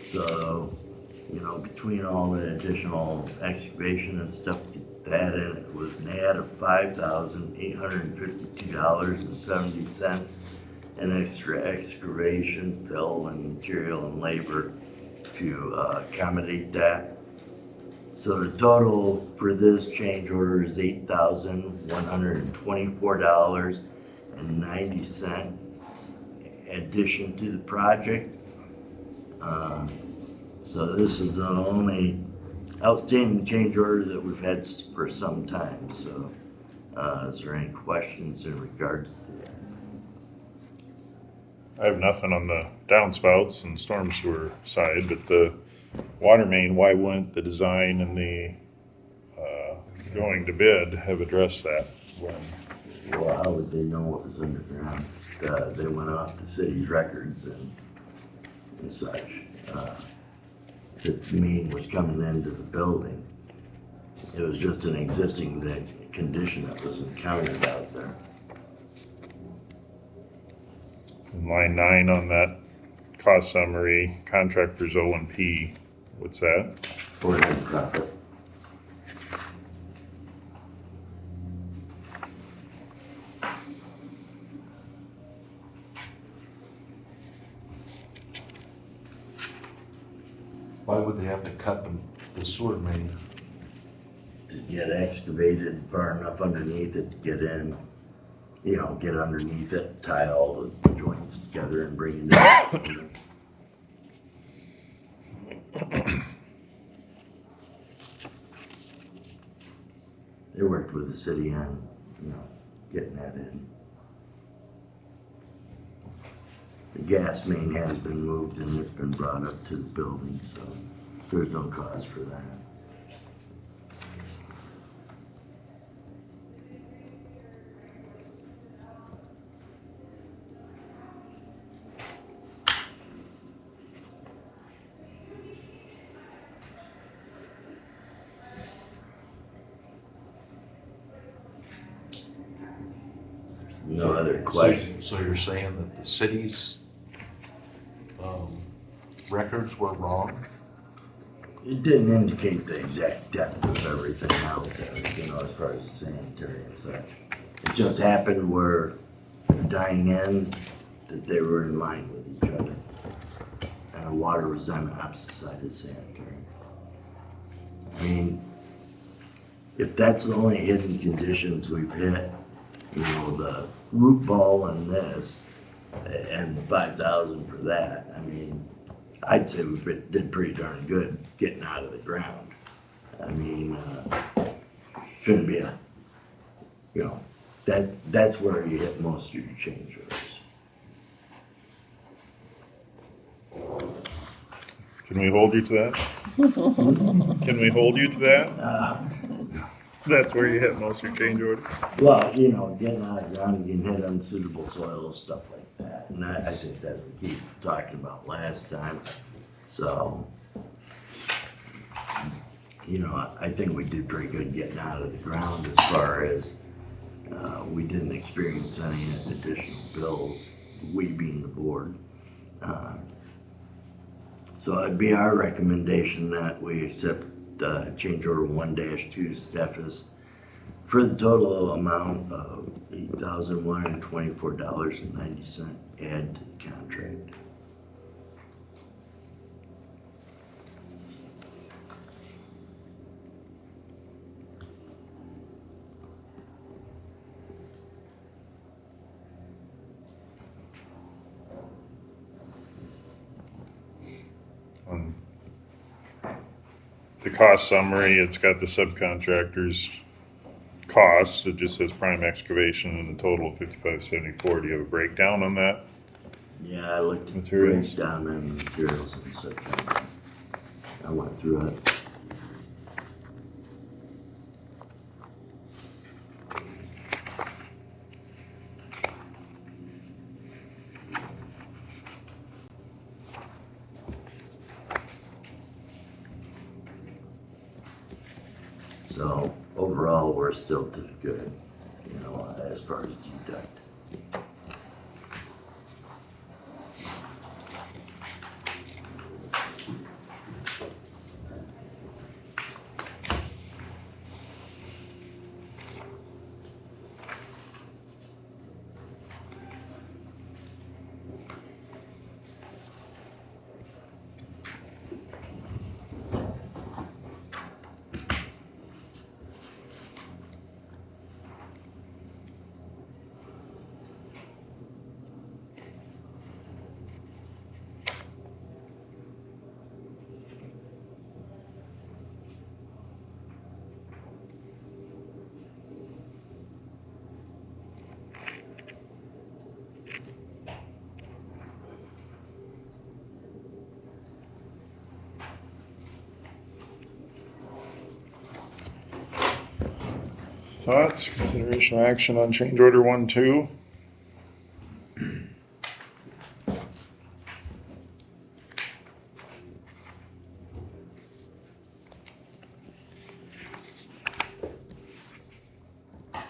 So, you know, between all the additional excavation and stuff, that in it was an add of $5,852.70, and extra excavation, fill, and material and labor to accommodate that. So the total for this change order is $8,124.90 addition to the project. So this is the only outstanding change order that we've had for some time. So is there any questions in regards to that? I have nothing on the downspouts and storm sewer side, but the water main, why wouldn't the design and the going to bid have addressed that when? Well, how would they know what was underground? They went off the city's records and such. The main was coming into the building. It was just an existing condition that was encountered out there. In line 9 on that cost summary, contractors O&P, what's that? For net profit. Why would they have to cut the sewer main? To get excavated far enough underneath it to get in, you know, get underneath it, tie all the joints together and bring it in. They worked with the city on, you know, getting that in. The gas main has been moved and it's been brought up to the building, so there's no cause for that. No other questions? So you're saying that the city's records were wrong? It didn't indicate the exact depth of everything out there, you know, as far as sanitary and such. It just happened where dying end that they were in line with each other. And the water was on the opposite side of the sanitary. I mean, if that's the only hidden conditions we've hit, you know, the root ball and this, and the 5,000 for that, I mean, I'd say we did pretty darn good getting out of the ground. I mean, shouldn't be a, you know, that's where you hit most of your change orders. Can we hold you to that? Can we hold you to that? That's where you hit most of your change order? Well, you know, getting out of the ground, you can hit unsuitable soil, stuff like that. And I think that we keep talking about last time. So, you know, I think we did pretty good getting out of the ground as far as We didn't experience any additional bills, we being the board. So it'd be our recommendation that we accept change order 1-2 to Steffes for the total amount of $8,124.90 add to the contract. On the cost summary, it's got the subcontractors' costs. It just says prime excavation and a total of $55.74. Do you have a breakdown on that? Yeah, I looked at the Materials. breakdown on the materials and such. I went through it. So overall, we're still to the good, you know, as far as deduct. Thoughts, consideration, action on change order 1-2?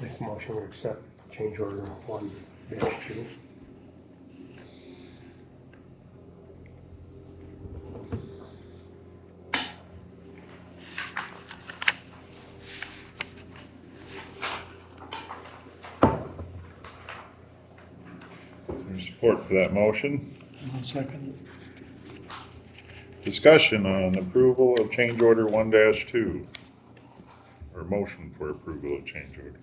Make a motion to accept change order 1-2. Is there support for that motion? One second. Discussion on approval of change order 1-2. Or motion for approval of change order.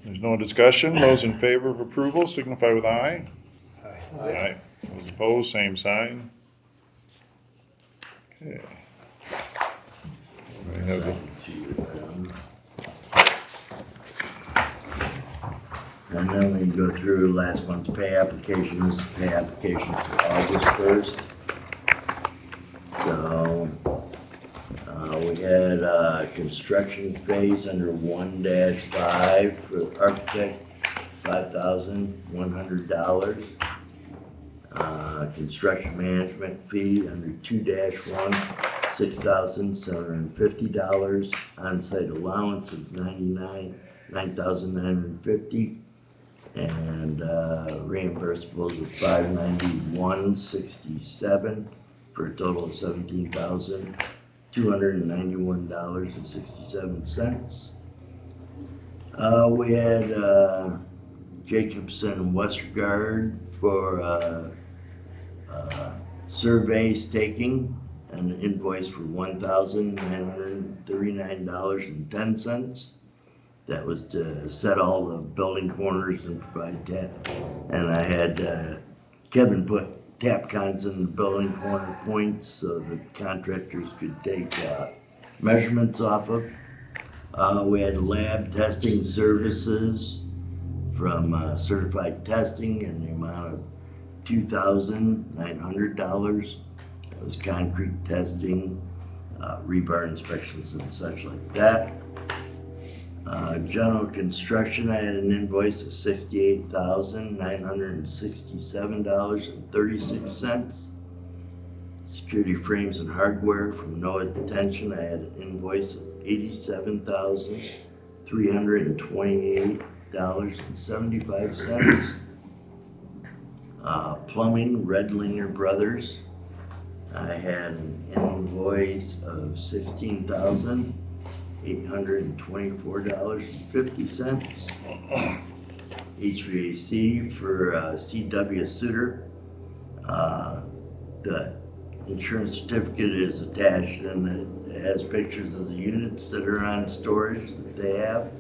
There's no discussion. Those in favor of approval signify with aye. Aye. Those opposed, same sign. Okay. We have the And then we go through last month's pay application. This is pay application for August 1st. So, we had construction phase under 1-5 for architect, $5,100. Construction management fee under 2-1, $6,750. On-site allowance of $9,950. And reimbursables of $591.67 for a total of $17,291.67. We had Jacobson and Westergaard for survey staking, an invoice for $1,939.10. That was to set all the building corners and provide tap. And I had Kevin put tap cons in the building corner points so that contractors could take measurements off of. We had lab testing services from Certified Testing in the amount of $2,900. That was concrete testing, rebar inspections and such like that. General construction, I had an invoice of $68,967.36. Security frames and hardware from No Attention, I had an invoice of $87,328.75. Plumbing, Redlinger Brothers, I had an invoice of $16,824.50. HVAC for CW Suter. The insurance certificate is attached and it has pictures of the units that are on storage that they have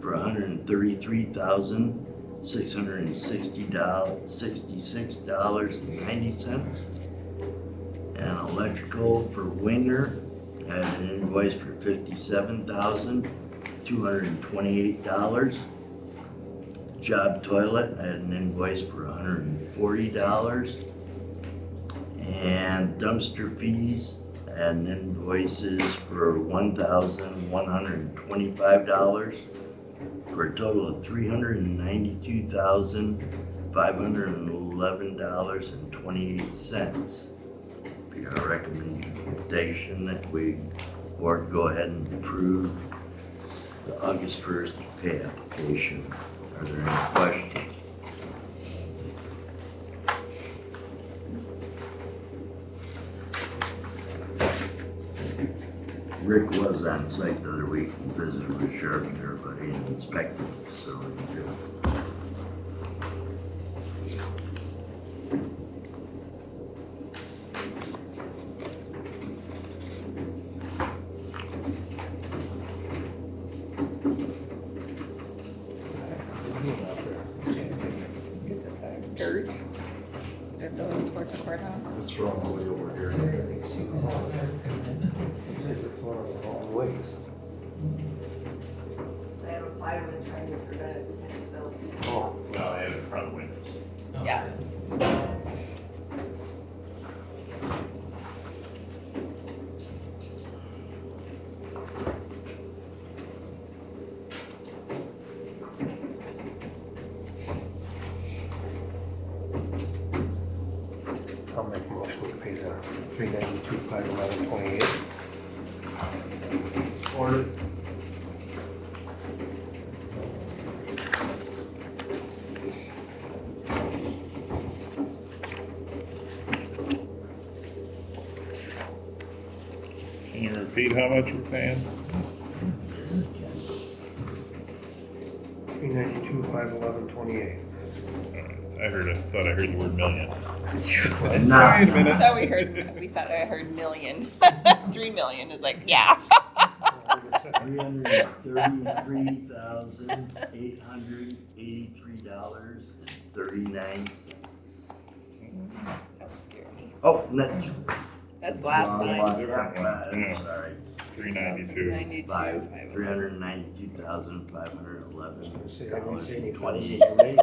for $133,666.90. And electrical for Winger, I had an invoice for $57,228. Job toilet, I had an invoice for $140. And dumpster fees and invoices for $1,125 for a total of $392,511.28. Be our recommendation that we board go ahead and approve the August 1st pay application. Are there any questions? Rick was on site the other week and visited with Sheriff and everybody and inspected the facility too. Is it the dirt? They're building towards the courthouse? It's from all the way over here. It's one of the wrong ways. They have a plywood trying to prevent it from getting built. Oh, No, they have it in front of windows. Yeah. I'll make a motion to pay the $392,511.28. Support it. Can you repeat how much we're paying? Yes, it can. $392,511.28. Thought I heard the word million. Nah. Wait a minute. We thought I heard million. 3 million is like, yeah. $333,883.39. That would scare me. Oh, that's That's last wrong time. one. Different one. Yeah, Yeah. sorry. 392. 92. Say, I didn't say any $392,511.20. thousands or millions.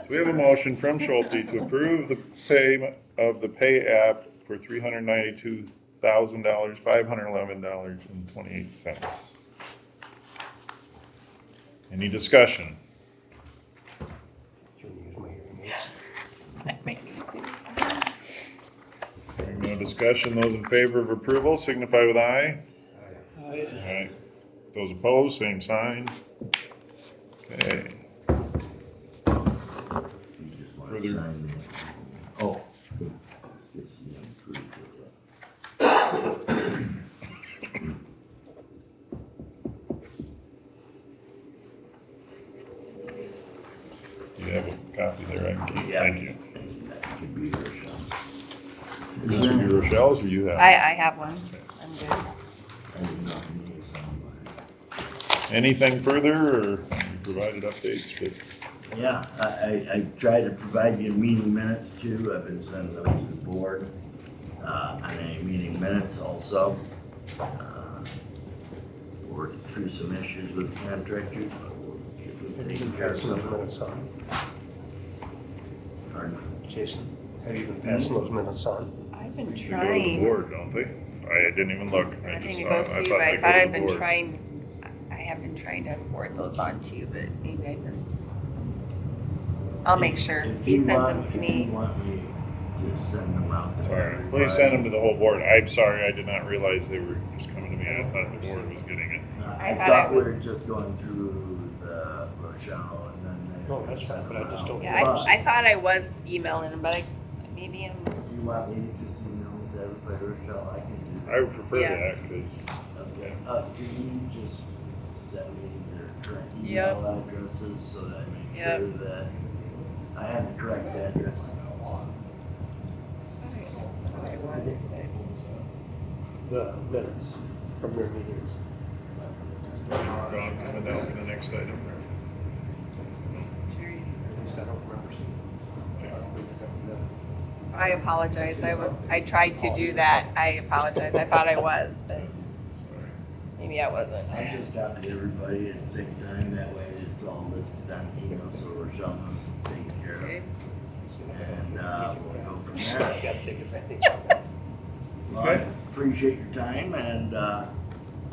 So we have a motion from Schulte to approve the payment of the pay app for $392,511.28. Any discussion? Should use my hearing aids. That may be too. Hearing no discussion, those in favor of approval signify with aye. Aye. Those opposed, same sign. Okay. You just want to Further- sign that. Oh. Yes, you approved You have a copy there, I can keep. Yeah. Thank you. it. That could be your shot. This will be Rochelle's or you have? I have one. I'm good. I didn't know if you needed somebody. Anything further, or you provided updates, but Yeah, I try to provide you meeting minutes too. I've been sending them to the board, on any meeting minutes also. Working through some issues with contractors, but we'll get them Have you taken been care of passing those some. minutes on? Pardon? Jason, have you been passing those minutes on? I've been they go to the trying. board, don't they? I didn't even look. I think just it saw goes to you, but I they thought go to I'd the been board. trying. I have been trying to forward those on to you, but maybe I missed some. I'll make sure. If He you sends want- them to If me. you want me to send them out to Sorry, everybody. please send them to the whole board. I'm sorry, I did not realize they were just coming to me. I thought the board was getting it. I thought thought I we was- were just going through the Rochelle and then they. No, that's fine, but I just don't- Yeah, I thought I was emailing them, but maybe I'm. You want me to just email them to everybody, Rochelle? I can do that. I would prefer Yeah. that, because Okay, can you just send me their correct Yep. email addresses so that I make Yep. sure that I have the correct address? The minutes from their meetings. Ron coming down for the next item. Jerry's. At least I don't remember seeing. I apologize. I tried to do that. I apologize. I thought I was, but maybe I wasn't. I just copied everybody at the same time, that way it's all listed on email, so Rochelle knows it's taken care of. Okay. And, we'll go from I there. gotta take advantage. Well, I appreciate your time and,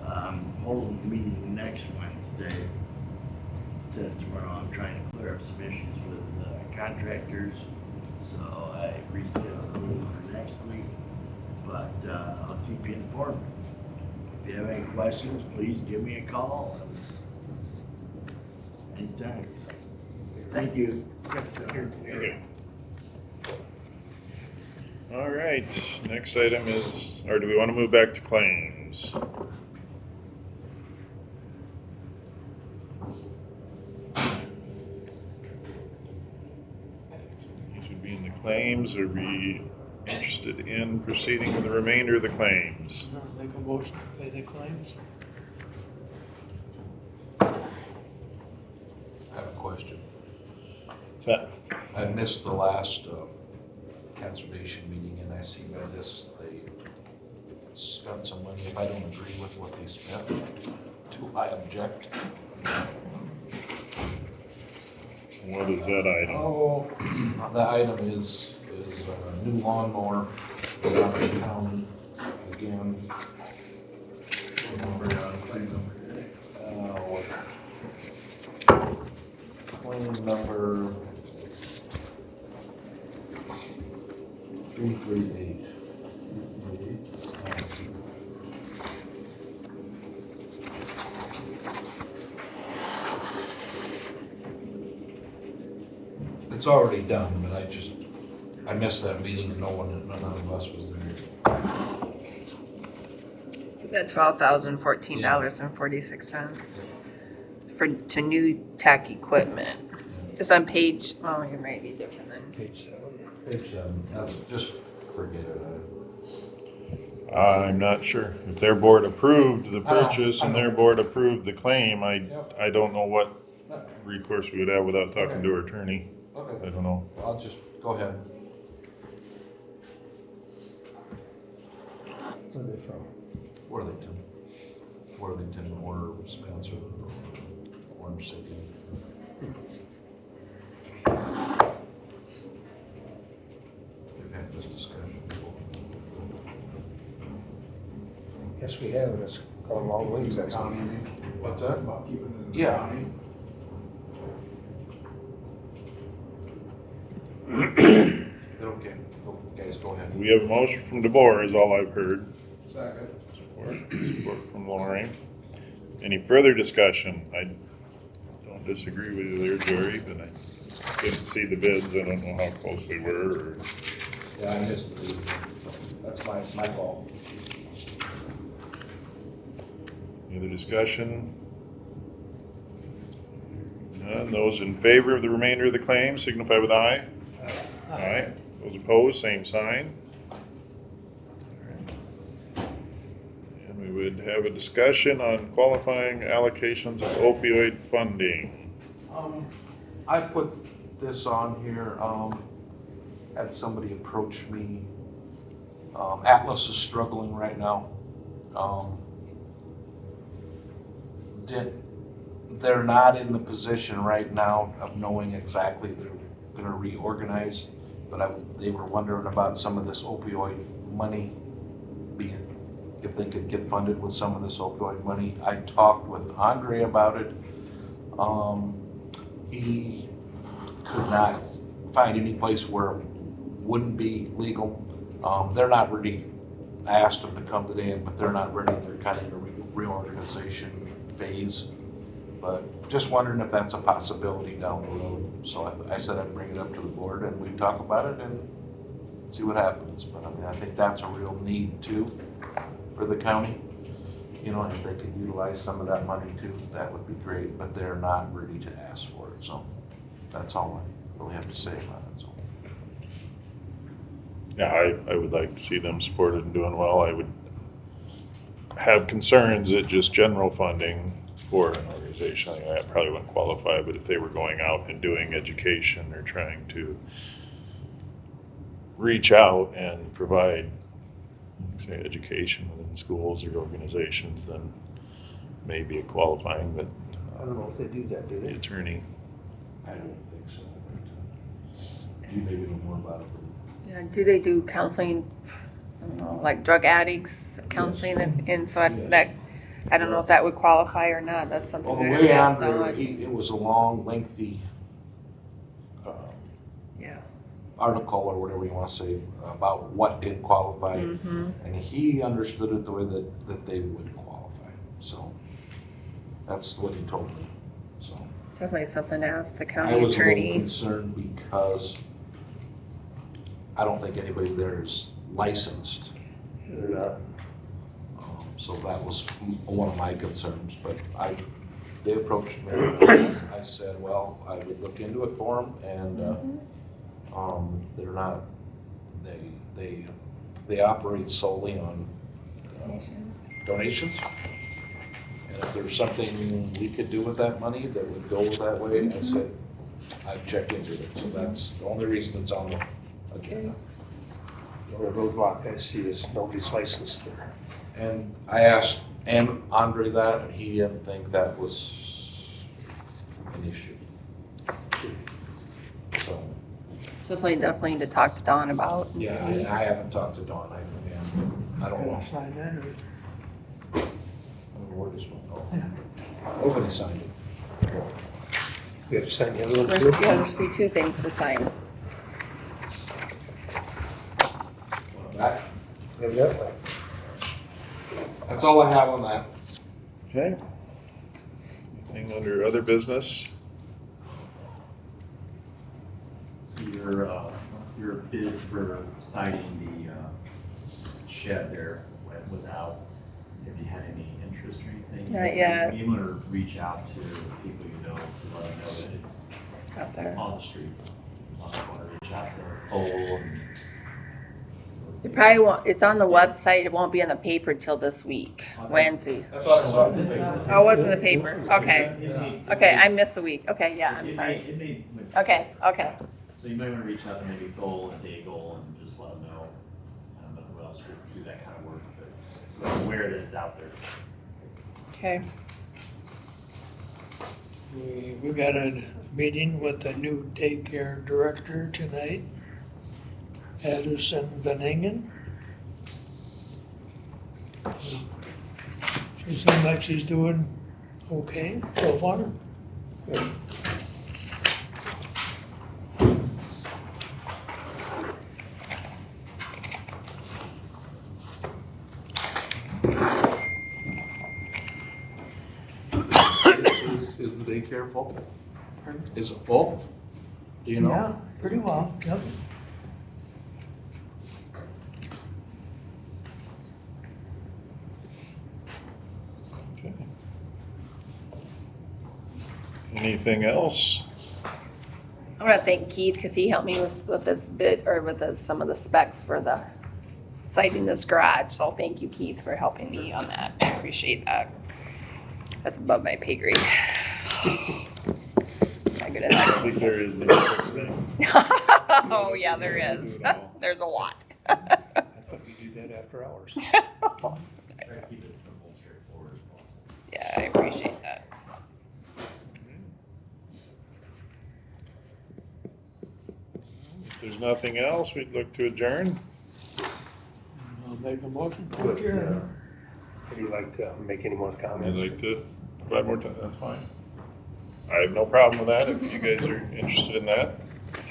I'm holding the meeting next Wednesday instead of tomorrow. I'm trying to clear up some issues with, contractors, so I rescheduled the meeting for next week, but, I'll keep you informed. If you have any questions, please give me a call. Anytime. Thank you. Thank you. All right, next item is, or do we want to move back to claims? These would be in the claims. Are we interested in proceeding with the remainder of the claims? Make a motion to pay the claims. I have a question. That, I missed the last conservation meeting, and I see by this, they spent some money. If I don't agree with what they spent, do I object? what is that item? Oh, the item is a new lawnmower for Robertson County. Again. Claim number 338. It's already done, but I missed that meeting and none of us was there. Is that $12,014.46 to new tech equipment? Just on page, well, it might be different than. Page 7. Page 7, just forget it. I'm not sure. If their board approved the I know, purchase I and know. their board approved the claim, I don't know what Yep. recourse we would have without talking to our attorney. I Okay, don't know. I'll just, go ahead. Where are they from? Worthington or Spencer or Orange City. We've had this discussion before. Yes, we have, and it's gone long ways, that's all. What's that? Yeah. Okay, guys, go ahead. We have a motion from DeBoer, is all I've heard. Second. Support from Lori. Any further discussion? I don't disagree with you there, Jerry, but I didn't see the bids. I don't know how close they were. Or... Yeah, I missed it. That's my fault. Any other discussion? None. Those in favor of the remainder of the claim signify with aye. Aye. Those opposed, same sign. And we would have a discussion on qualifying allocations of opioid funding. I put this on here, had somebody approach me. Atlas is struggling right now. They're not in the position right now of knowing exactly they're gonna reorganize, but they were wondering about some of this opioid money being if they could get funded with some of this opioid money. I talked with Andre about it. He could not find any place where it wouldn't be legal. They're not ready. I asked them to come today, but they're not ready. They're kind of in a reorganization phase. But just wondering if that's a possibility down the road. So I said I'd bring it up to the board and we'd talk about it and see what happens. But I mean, I think that's a real need too for the county. You know, and if they could utilize some of that money too, that would be great. But they're not ready to ask for it. So that's all I really have to say about it. So. Yeah, I would like to see them supported and doing well. I would have concerns that just general funding for an organization like that probably wouldn't qualify, but if they were going out and doing education or trying to reach out and provide, say, education within schools or organizations, then maybe it qualifying, but I don't know if they do that, do the they? attorney. I don't think so. You maybe know more about it. Yeah, do they do counseling, I don't know, like drug addicts counseling and so that, I don't know if that would qualify or not, that's something Well, the we'd have to way ask Andre, Dawn. it was a long, lengthy Yeah. article or whatever you want to say about what did qualify, Mm-hmm. and he understood it the way that they would qualify. So that's what he told me. So Definitely something to ask the I county was a little attorney. concerned because I don't think anybody there is licensed. They're not. So that was one of my concerns, but they approached me. I said, well, I would look into it for them, and they're not, they operate solely on donations. And if there's something we could do with that money that would go that way, I said, I'd check into it. So that's the only reason it's on the agenda. The only roadblock I see is nobody's licensed there. And I asked Andre that, and he didn't think that was an issue. So, Definitely need to talk to Dawn about. And yeah, see. I haven't talked to Dawn, I don't know. Gotta sign that or? I don't know where this one goes. Nobody signed it. You have to sign the other one There's, too? yeah, there's be two things to sign. That- Evidently. That's all I have on that. Okay. Anything under other business? So your bid for siding the shed there was out. Have you had any interest or anything? Not yet. You want to reach out to people you know to let them know that it's Out there. on the street. You want to reach out to Cole and. It probably won't, it's on the website, it won't be in the paper till this week, Wednesday. I thought I saw it. Oh, it was in the paper, okay. Okay, I missed a week, okay, yeah, I'm sorry. Okay, okay. So you might want to reach out to maybe Thole and Daigle and just let them know. I don't know who else would do that kind of work, but so they're aware that it's out there. Okay. We got a meeting with the new daycare director tonight, Addison Van Ingen. She seems like she's doing okay so far. Is the daycare full? Pardon? Is it full? Do you know? Yeah, pretty well, yep. Okay. Anything else? I want to thank Keith because he helped me with this bid, or with some of the specs for the siting this garage. So thank you, Keith, for helping me on that. I appreciate that. That's above my pay grade. Not good at I that. think there is no such thing. Oh, yeah, there is. There's a lot. I thought you do that after hours. Try to keep it simple, straightforward as possible. Yeah, I appreciate that. If there's nothing else, we'd look to adjourn. I'll make a motion to adjourn. Would you like to make any more I'd comments? like to provide more time, that's fine. I have no problem with that, if you guys are interested in that.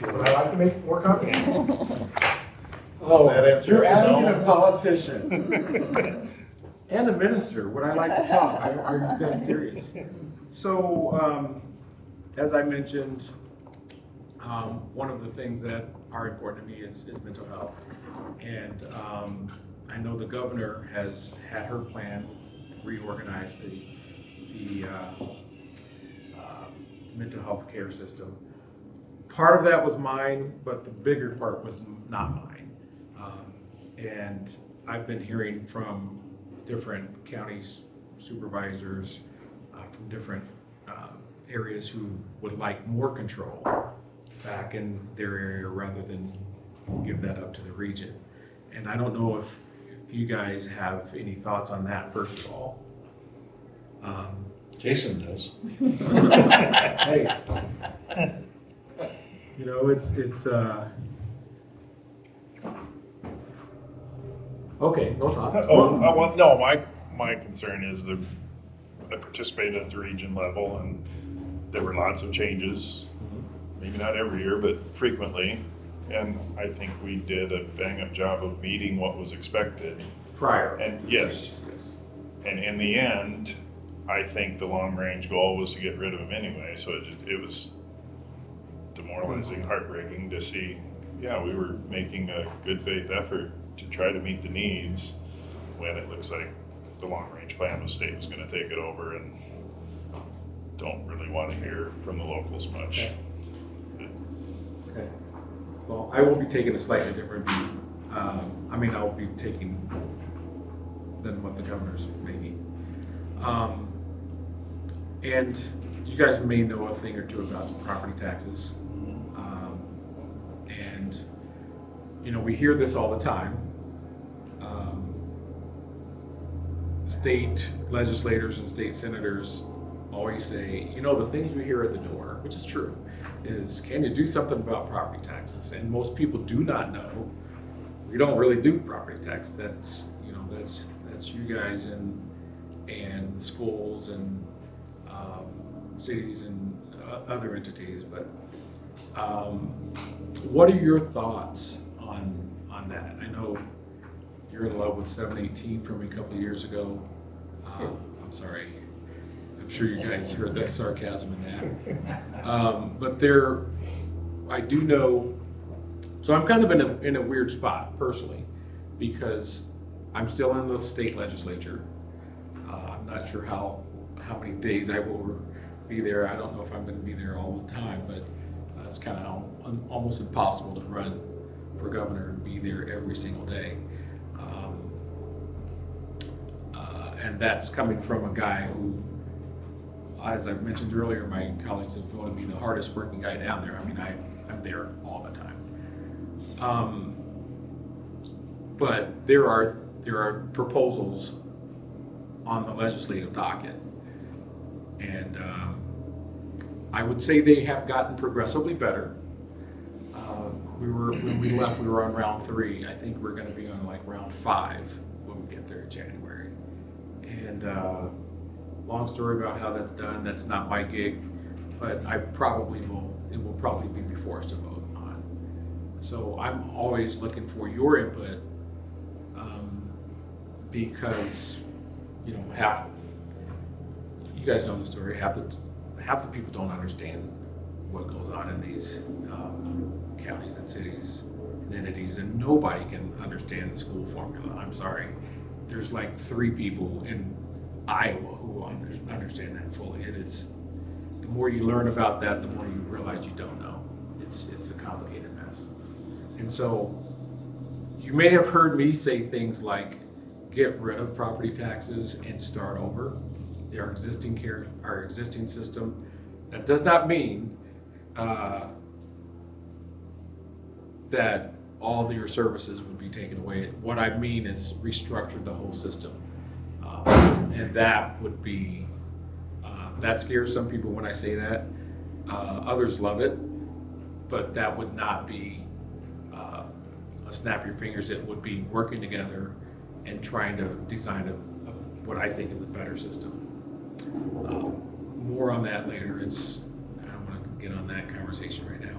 Would I like to make more comments? Does that answer You're it? asking No? a politician and a minister, would I like to talk? Are you guys serious? So, as I mentioned, one of the things that are important to me is mental health. And I know the governor has had her plan reorganize the mental health care system. Part of that was mine, but the bigger part was not mine. And I've been hearing from different counties supervisors from different areas who would like more control back in their area rather than give that up to the region. And I don't know if you guys have any thoughts on that, first of all. Jason does. Hey, you know, it's okay, no thoughts. Well, no, my concern is I participated at the region level, and there were lots of changes, maybe not every year, but frequently. And I think we did a bang-up job of meeting what was expected. Prior. And yes, and in the end, I think the long-range goal was to get rid of them anyway, so it was demoralizing, heartbreaking to see, yeah, we were making a good faith effort to try to meet the needs when it looks like the long-range plan was state was gonna take it over, and don't really wanna hear from the locals much. Okay. Well, I will be taking a slightly different view. I'll be taking than what the governor's making. And you guys may know a thing or two about property taxes. And, you know, we hear this all the time. State legislators and state senators always say, you know, the things we hear at the door, which is true, is can you do something about property taxes? And most people do not know. We don't really do property tax. That's, you know, that's you guys and schools and cities and other entities. But what are your thoughts on that? I know you're in love with 718 from a couple of years ago. I'm sorry. I'm sure you guys heard the sarcasm in that. But I do know, so I'm kind of in a weird spot personally, because I'm still in the state legislature. I'm not sure how many days I will be there. I don't know if I'm going to be there all the time, but it's kind of almost impossible to run for governor and be there every single day. And that's coming from a guy who, as I mentioned earlier, my colleagues have voted me the hardest working guy down there. I mean, I'm there all the time. But there are proposals on the legislative docket, and I would say they have gotten progressively better. When we left, we were on round 3. I think we're going to be on like round 5 when we get there in January. And long story about how that's done. That's not my gig, but it will probably be before us to vote on. So I'm always looking for your input, because, you know, you guys know the story, half the people don't understand what goes on in these counties and cities and entities, and nobody can understand the school formula. I'm sorry. There's like 3 people in Iowa who understand that fully. The more you learn about that, the more you realize you don't know. It's a complicated mess. And so you may have heard me say things like, get rid of property taxes and start over our existing system. That does not mean that all of your services would be taken away. What I mean is restructure the whole system. And that would be, that scares some people when I say that. Others love it, but that would not be a snap your fingers. It would be working together and trying to design a what I think is a better system. More on that later. I don't want to get on that conversation right now.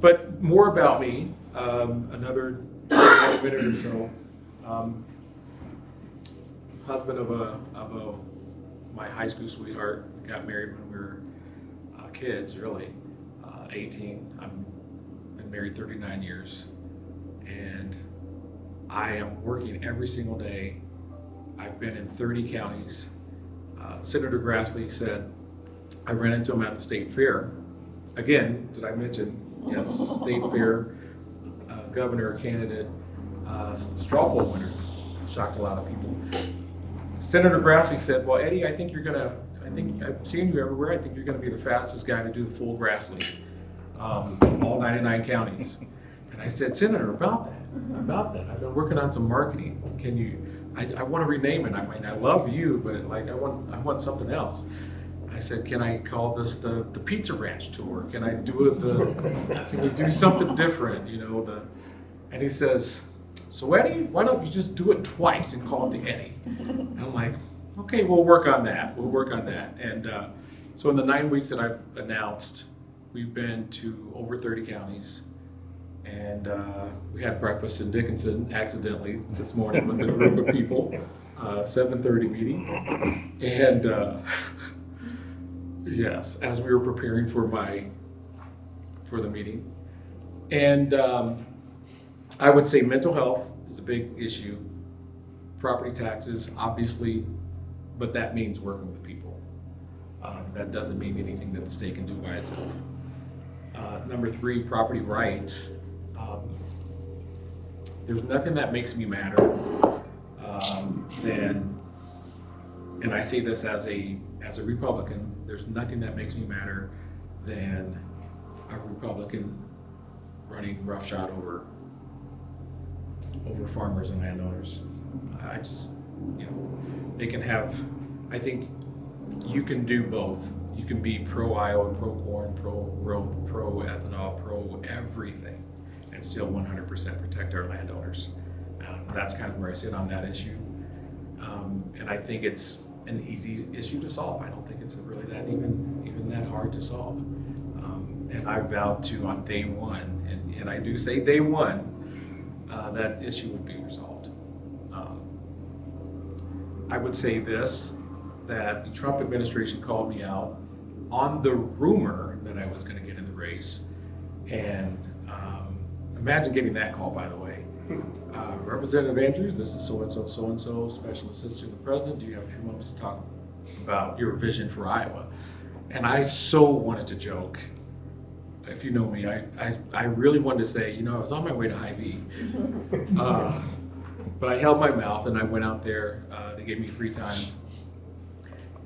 But more about me. Another minute or so. Husband of my high school sweetheart. Got married when we were kids, really. 18. I've been married 39 years, and I am working every single day. I've been in 30 counties. Senator Grassley said, I ran into him at the state fair. Again, did I mention? Yes, state fair, governor candidate, straw poll winner. Shocked a lot of people. Senator Grassley said, well, Eddie, I think I've seen you everywhere. I think you're gonna be the fastest guy to do the full Grassley, all 99 counties. And I said, Senator, about that, I've been working on some marketing. Can you, I want to rename it. I mean, I love you, but like I want something else. I said, can I call this the Pizza Ranch Tour? Can I do it can we do something different? And he says, so Eddie, why don't you just do it twice and call it the Eddie? And I'm like, okay, we'll work on that. And so in the 9 weeks that I've announced, we've been to over 30 counties. And we had breakfast in Dickinson accidentally this morning with a group of people, 7:30 meeting. And yes, as we were preparing for the meeting. And I would say mental health is a big issue. Property taxes, obviously, but that means working with people. That doesn't mean anything that the state can do by itself. Number 3, property rights. There's nothing that makes me madder than, and I say this as a Republican, there's nothing that makes me madder than a Republican running roughshod over farmers and landowners. I just, they can have, I think you can do both. You can be pro Iowa, pro corn, pro growth, pro ethanol, pro everything, and still 100% protect our landowners. That's kind of where I sit on that issue. And I think it's an easy issue to solve. I don't think it's really that even that hard to solve. And I vowed to on day one, and I do say day one, that issue would be resolved. I would say this, that the Trump administration called me out on the rumor that I was going to get in the race. And imagine getting that call, by the way. Representative Andrews, this is so-and-so, so-and-so, Special Assistant to the President. Do you have a few moments to talk about your vision for Iowa? And I so wanted to joke. If you know me, I really wanted to say, I was on my way to Hy-Vee. But I held my mouth and I went out there. They gave me 3 times.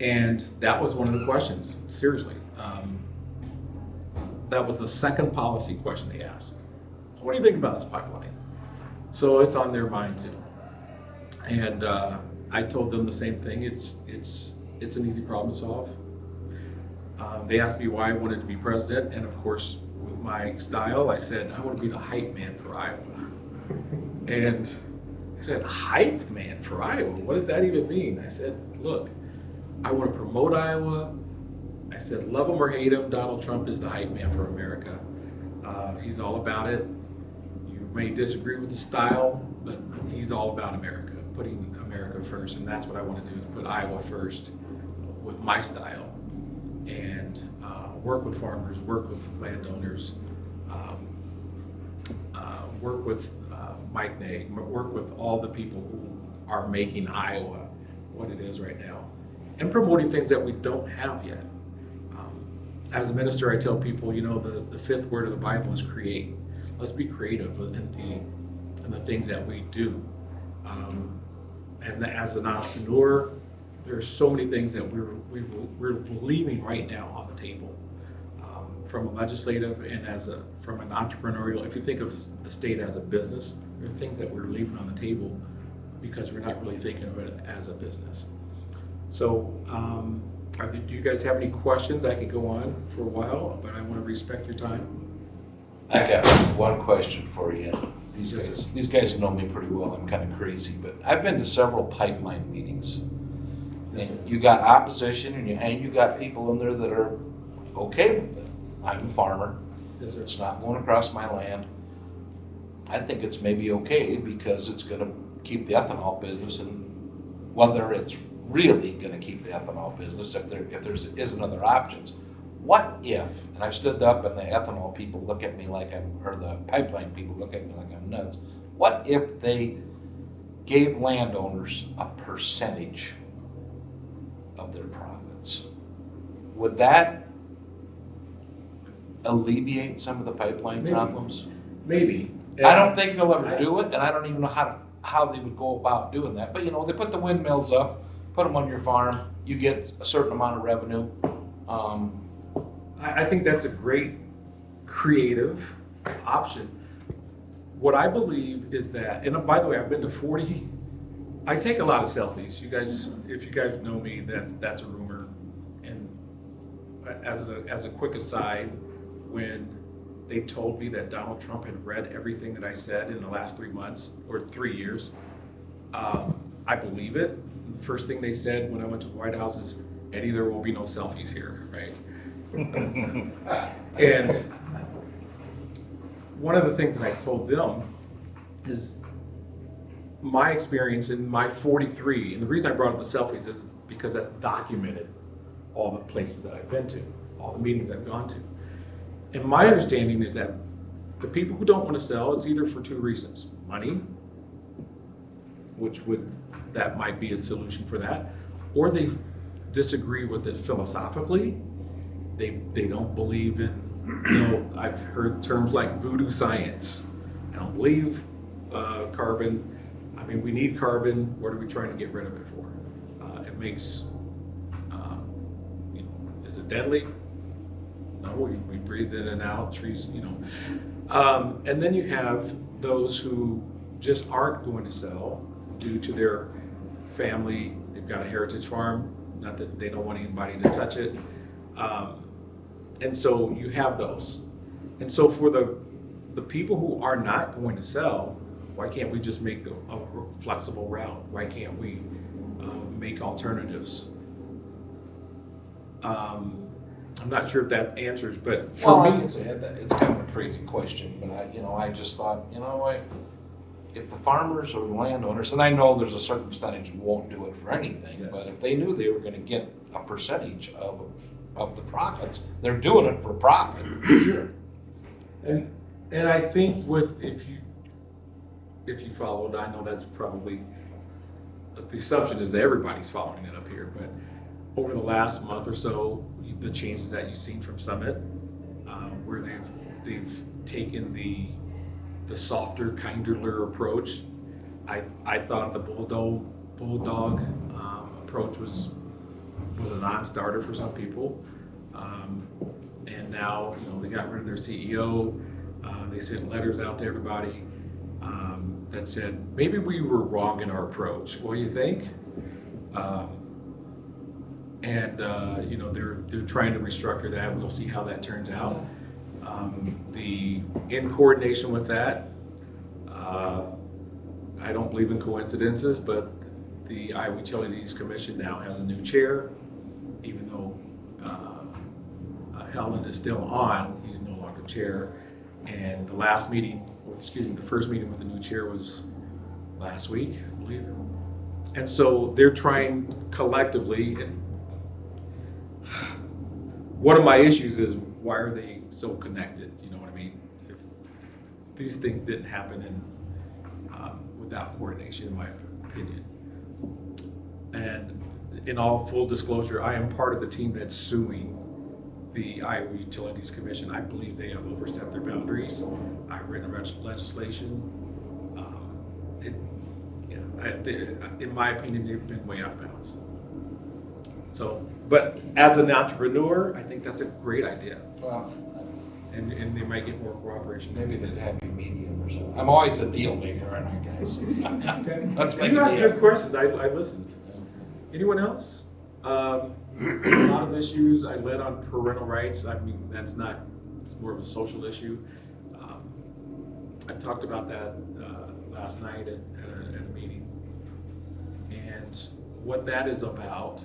And that was one of the questions, seriously. That was the second policy question they asked. What do you think about this pipeline? So it's on their mind too. And I told them the same thing. It's an easy problem to solve. They asked me why I wanted to be president, and of course, with my style, I said I want to be the hype man for Iowa. And I said, hype man for Iowa? What does that even mean? I said, look, I want to promote Iowa. I said, love him or hate him, Donald Trump is the hype man for America. He's all about it. You may disagree with the style, but he's all about America, putting America first, and that's what I want to do, is put Iowa first with my style, and work with farmers, work with landowners, work with Mike Nagg, work with all the people who are making Iowa what it is right now, and promoting things that we don't have yet. As a minister, I tell people, the 5th word of the Bible is create. Let's be creative in the things that we do. And as an entrepreneur, there's so many things that we're leaving right now on the table, from a legislative and from an entrepreneurial. If you think of the state as a business, there are things that we're leaving on the table because we're not really thinking of it as a business. So, do you guys have any questions? I could go on for a while, but I want to respect your time. I got one question for you. These guys know me pretty well, I'm kinda crazy, but I've been to several pipeline meetings. Yes, sir. And you got opposition and you got people in there that are okay with it. I'm a farmer, Yes, sir. it's not going across my land. I think it's maybe okay because it's gonna keep the ethanol business, and whether it's really gonna keep the ethanol business, if there isn't other options. What if, and I've stood up and the ethanol people look at me like or the pipeline people look at me like I'm nuts. What if they gave landowners a percentage of their profits? Would that alleviate some of the pipeline Maybe. problems? Maybe. I don't think they'll ever do it, and I don't even know how they would go about doing that. But they put the windmills up, put them on your farm, you get a certain amount of revenue. I think that's a great creative option. What I believe is that, and by the way, I've been to 40, I take a lot of selfies. You guys, if you guys know me, that's a rumor. And as a quick aside, when they told me that Donald Trump had read everything that I said in the last 3 months or 3 years, I believe it. The first thing they said when I went to the White House is, Eddie, there will be no selfies here, right? And one of the things that I told them is my experience in my 43, and the reason I brought up the selfies is because that's documented all the places that I've been to, all the meetings I've gone to. And my understanding is that the people who don't want to sell, it's either for 2 reasons. Money, that might be a solution for that, or they disagree with it philosophically. They don't believe in, I've heard terms like voodoo science. I don't believe carbon. I mean, we need carbon. What are we trying to get rid of it for? It makes, is it deadly? No, we breathe in and out, trees, and then you have those who just aren't going to sell due to their family. They've got a heritage farm, not that they don't want anybody to touch it. And so you have those. And so for the people who are not going to sell, why can't we just make a flexible route? Why can't we make alternatives? I'm not sure if that answers, but for me, it's kind of a crazy question, but I just thought, if the farmers or the landowners, and I know there's a certain percentage who won't do it for anything, Yes. but if they knew they were gonna get a percentage of the profits, they're doing it for profit. sure. And I think if you followed, I know that's probably, the assumption is that everybody's following it up here, but over the last month or so, the changes that you've seen from Summit, where they've taken the softer, kinder approach. I thought the bulldog approach was a non-starter for some people, and now they got rid of their CEO. They sent letters out to everybody that said maybe we were wrong in our approach. What do you think? And they're trying to restructure that. We'll see how that turns out. In coordination with that, I don't believe in coincidences, but the Iowa Utilities Commission now has a new chair. Even though Helen is still on, he's no longer chair. And the first meeting with the new chair was last week, I believe. And so they're trying collectively, and one of my issues is, why are they so connected? You know what I mean? If these things didn't happen without coordination, in my opinion. And in all full disclosure, I am part of the team that's suing the Iowa Utilities Commission. I believe they have overstepped their boundaries. I've written legislation. In my opinion, they've been way out of bounds. So, but as an entrepreneur, I think that's a great idea. Well, And they might get more cooperation. maybe they'd have a medium or something. I'm always a deal maker, aren't I, guys? Let's make You a asked deal. good questions. I listened. Anyone else? A lot of issues. I led on parental rights. I mean, it's more of a social issue. I talked about that last night at a meeting. And what that is about,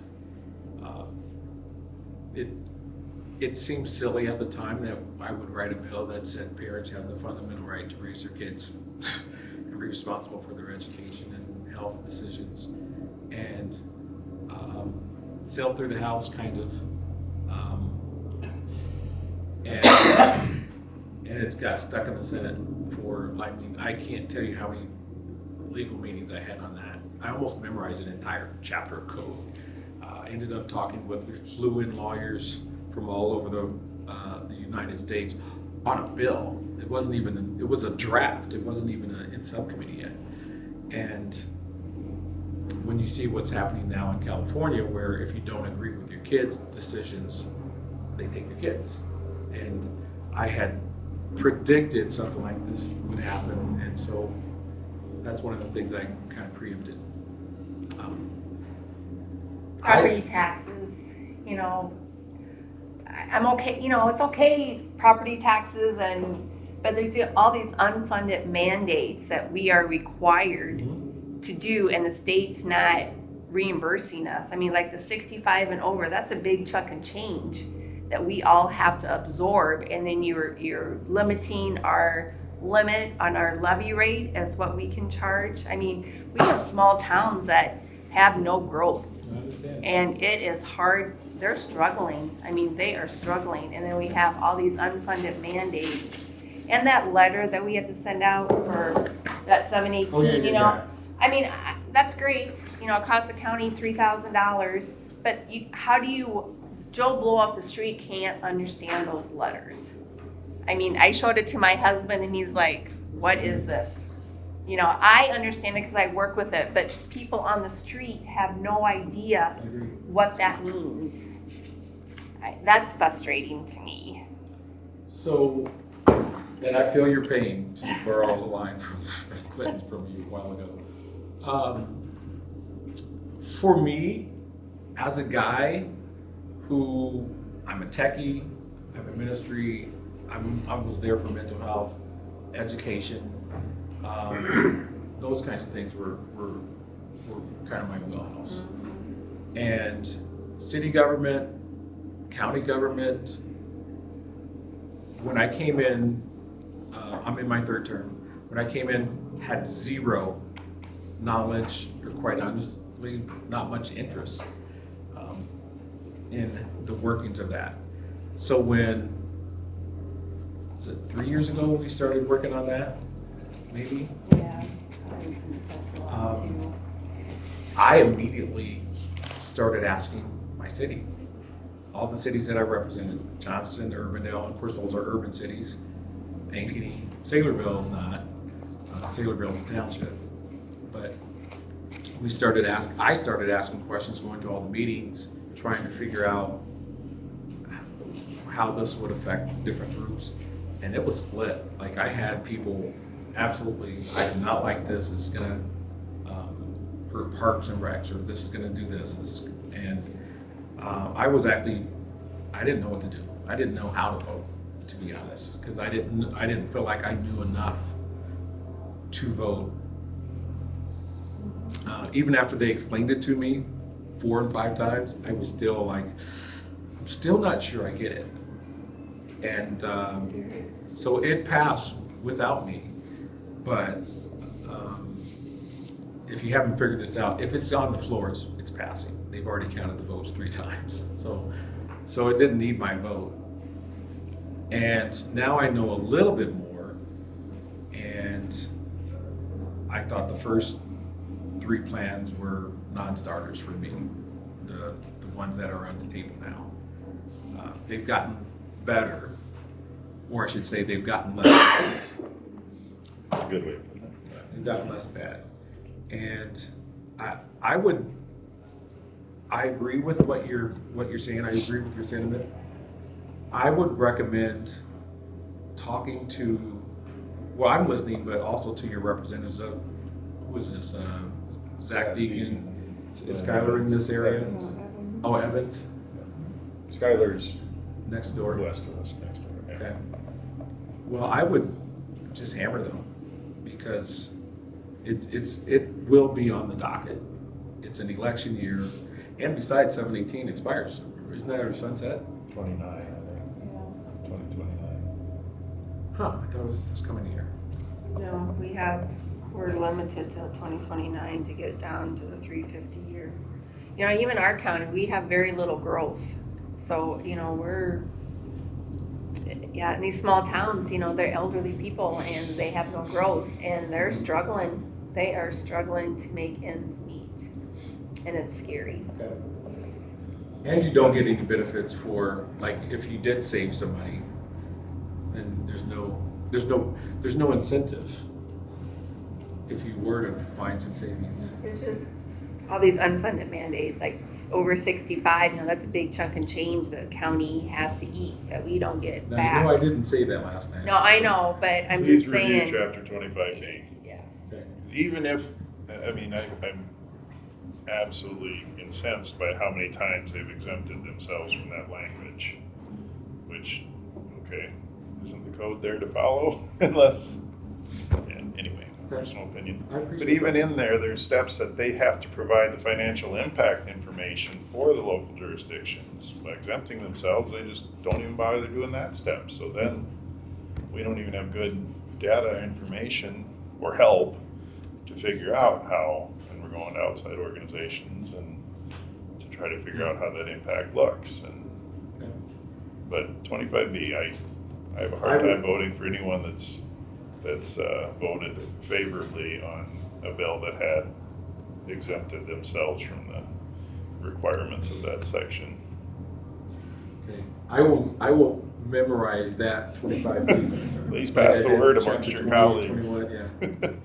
it seemed silly at the time that I would write a bill that said parents have the fundamental right to raise their kids and be responsible for their education and health decisions. And sailed through the House kind of, and it got stuck in the Senate for, I mean, I can't tell you how many legal meetings I had on that. I almost memorized an entire chapter of code. Ended up talking with, we flew in lawyers from all over the United States on a bill. It wasn't even, it was a draft. It wasn't even in subcommittee yet. And when you see what's happening now in California, where if you don't agree with your kids' decisions, they take your kids. And I had predicted something like this would happen, and so that's one of the things I kind of preempted. Property taxes, you know, I'm okay, you know, it's okay, property taxes but there's all these unfunded mandates that we are required to do, and the state's not reimbursing us. I mean, like the 65 and over, that's a big chunk and change that we all have to absorb, and then you're limiting our limit on our levy rate as what we can charge. I mean, we have small towns that have no growth, and it is hard. They're struggling. I mean, they are struggling, and then we have all these unfunded mandates, and that letter that we have to send out for that 718. You know, I mean, that's great. You know, it costs the county $3,000, but how do you? Joe Blow off the street can't understand those letters. I mean, I showed it to my husband, and he's like, "What is this?" You know, I understand it because I work with it, but people on the street have no idea what that means. That's frustrating to me. So, and I feel your pain, to borrow the line from Clinton from you a while ago. For me, as a guy who, I'm a techie, I'm a ministry, I was there for mental health, education, those kinds of things were kind of my wheelhouse. And city government, county government, when I came in, I'm in my third term, when I came in, had zero knowledge, or quite honestly, not much interest in the workings of that. So when, was it 3 years ago when we started working on that? Maybe? Yeah. I immediately started asking my city, all the cities that I represented, Johnston, Urbandale, and of course those are urban cities. Ankeny, Saylorville is not. Saylorville is a township. But I started asking questions, going to all the meetings, trying to figure out how this would affect different groups. And it was split. Like, I had people absolutely, I do not like this, it's gonna hurt parks and recs, or this is gonna do this. And I didn't know what to do. I didn't know how to vote, to be honest, because I didn't feel like I knew enough to vote. Even after they explained it to me 4 and 5 times, I was still like, I'm still not sure I get it. And so it passed without me. But if you haven't figured this out, if it's on the floors, it's passing. They've already counted the votes 3 times. So it didn't need my vote. And now I know a little bit more. And I thought the first 3 plans were non-starters for me, the ones that are on the table now. They've gotten better, or I should say they've gotten less bad. That's a good way of putting it. They've gotten less bad. And I agree with what you're saying. I agree with your sentiment. I would recommend talking to, well, I'm listening, but also to your representatives of, who is this, Zach Deacon, is Skylar in this area? Oh, Evans? Skylar's Next door. west of us, next door. Yeah. Okay. Well, I would just hammer them because it will be on the docket. It's an election year, and besides, 7/18 expires. Isn't that our sunset? 29, I think, 2029. Huh, I thought it was this coming year. No, we're limited till 2029 to get down to the 350 year. You know, even our county, we have very little growth. So, you know, in these small towns, you know, they're elderly people and they have no growth and they're struggling. They are struggling to make ends meet. And it's scary. Okay. And you don't get any benefits for, like, if you did save some money, then there's no incentive if you were to find some savings. It's just all these unfunded mandates, like over 65, you know, that's a big chunk of change the county has to eat that we don't get Now, back. you know I didn't say that last time. No, I know, but I'm Please just review saying. chapter 25B. Yeah. Okay. Even if, I mean, I'm absolutely incensed by how many times they've exempted themselves from that language, which, okay, isn't the code there to follow? Unless, yeah, anyway, personal opinion. I appreciate But even that. in there, there's steps that they have to provide the financial impact information for the local jurisdictions. By exempting themselves, they just don't even bother doing that step. So then we don't even have good data information or help to figure out how, when we're going to outside organizations and to try to figure out how that impact looks. And Okay. but 25B, I have a hard time voting for anyone that's voted favorably on a bill that had exempted themselves from the requirements of that section. Okay. I will memorize that 25B. Please pass the word amongst Chapter your 20, colleagues. 21,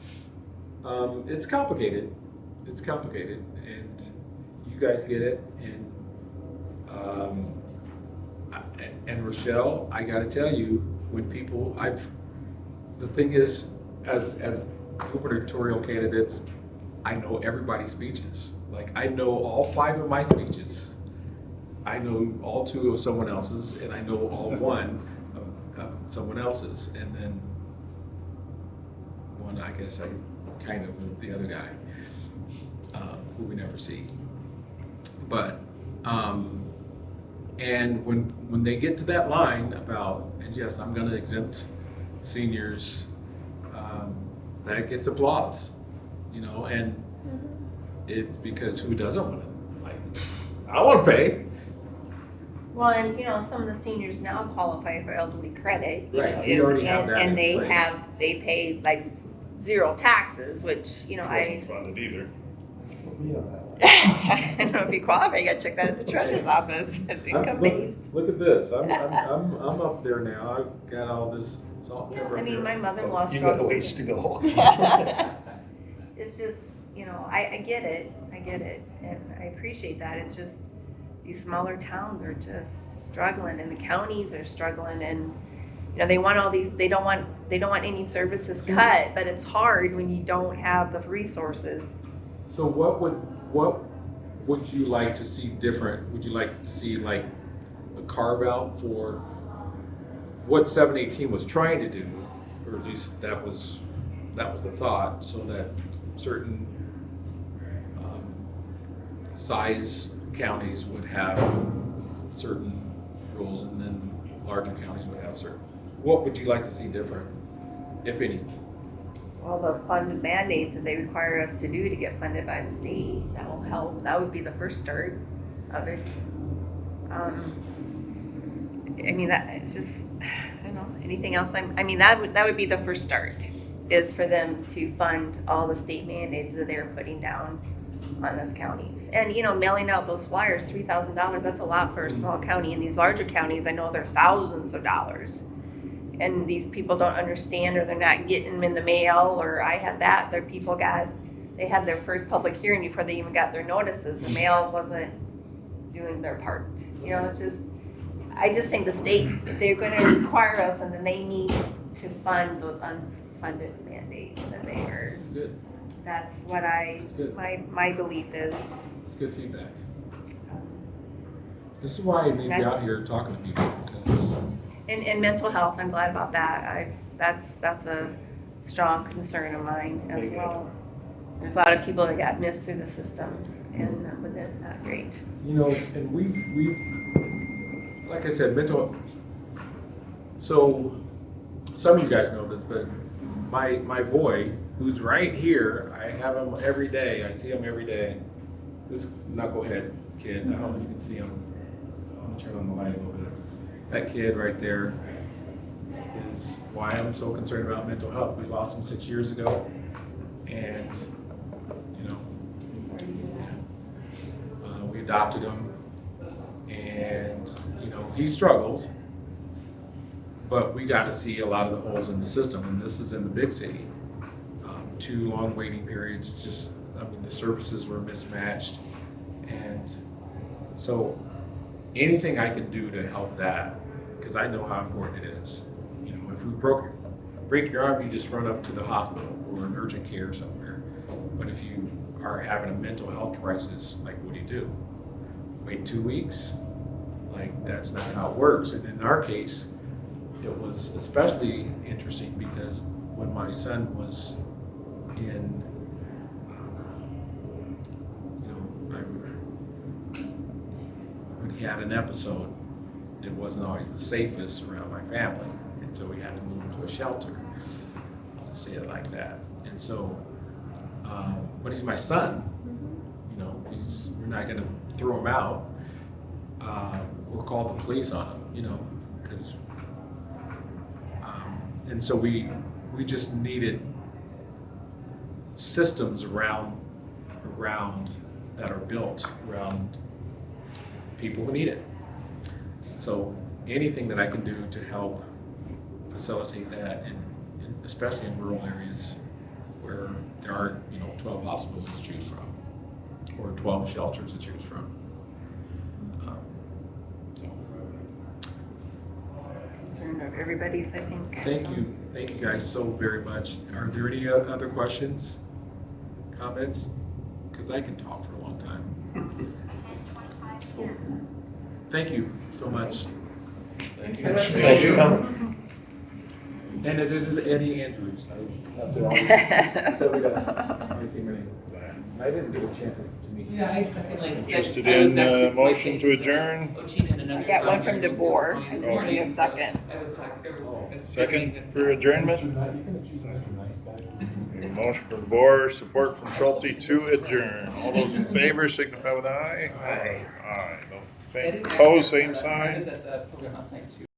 yeah. It's complicated. It's complicated, and you guys get it. And Rochelle, I got to tell you, when people, the thing is, as gubernatorial candidates, I know everybody's speeches. Like, I know all 5 of my speeches. I know all 2 of someone else's, and I know all 1 of someone else's, and then one, I guess I kind of know the other guy, who we never see. But, and when they get to that line about, and yes, I'm gonna exempt seniors, that gets applause, you know, and because who doesn't want to, like, I want to pay. Well, and you know, some of the seniors now qualify for elderly credit. You Right, know, we already have that and in place. they pay like 0 taxes, which, you know, Wasn't funded either. I don't know if you qualify, you gotta check that at the treasurer's office, it's income based. Look at this, I'm up there now, I've got all this salt and pepper. I mean, here. my mother-in-law You got a struggled. ways to go. It's just, you know, I get it, and I appreciate that, it's just, these smaller towns are just struggling, and the counties are struggling, and, you know, they want all these, they don't want any services cut, but it's hard when you don't have the resources. So what would you like to see different? Would you like to see like a carve out for what 718 was trying to do, or at least that was the thought, so that certain size counties would have certain rules, and then larger counties would have certain. What would you like to see different, if any? Well, the funded mandates that they require us to do to get funded by the state, that will help. That would be the first start of it. I mean, that it's just, I don't know, anything else. I mean, that would be the first start, is for them to fund all the state mandates that they're putting down on us counties. And, you know, mailing out those flyers, $3,000, that's a lot for a small county. In these larger counties, I know they're thousands of dollars. And these people don't understand, or they're not getting them in the mail, or I had that, their people they had their first public hearing before they even got their notices. The mail wasn't doing their part. You know, it's just, I just think the state, if they're gonna require us, and then they need to fund those unfunded mandates that they are. That's good. That's what good. my belief is. That's good feedback. This is why I need to be out here talking to people, because And mental health, I'm glad about that. That's a strong concern of mine as well. There's a lot of people that got missed through the system, and that was not great. You know, and we, like I said, so some of you guys know this, but my boy, who's right here, I have him every day, I see him every day. This knucklehead kid, I don't know if you can see him. I'm gonna turn on the light a little bit. That kid right there is why I'm so concerned about mental health. We lost him 6 years ago, and, you know, I'm sorry to hear that. we adopted him, and, you know, he struggled, but we got to see a lot of the holes in the system, and this is in the big city. Too long waiting periods, just, I mean, the services were mismatched, and so anything I can do to help that, because I know how important it is. You know, if we break your arm, you just run up to the hospital or an urgent care somewhere. But if you are having a mental health crisis, like, what do? Wait 2 weeks? Like, that's not how it works. And in our case, it was especially interesting because when my son was in, you know, when he had an episode, it wasn't always the safest around my family, and so we had to move him to a shelter. I'll just say it like that. And so, but he's my son. You know, we're not going to throw him out or call the police on him. You know, because and so we just needed systems around that are built around people who need it. So anything that I can do to help facilitate that, and especially in rural areas where there aren't, you know, 12 hospitals to choose from or 12 shelters to choose from. So Concern of everybody's, I think. thank you guys so very much. Are there any other questions, comments? Because I can talk for a long time. Thank you so much. Thanks for coming. And it is Eddie Andrews. I have to always tell you that. I see my name. And I didn't get a chance to meet you. Yeah, I second, like. Interested I was in actually motion quite to late, so adjourn? Ochina and another I got one town from here was DeBoer. going I this just morning, need a so second. I was talking. Second for adjournment? You're gonna choose Mr. Nice Guy? Motion from DeBoer, support from Schulte to adjourn. All those in favor signify with aye. Aye. Aye. Same, opposed, same I sign. was at the program last night too.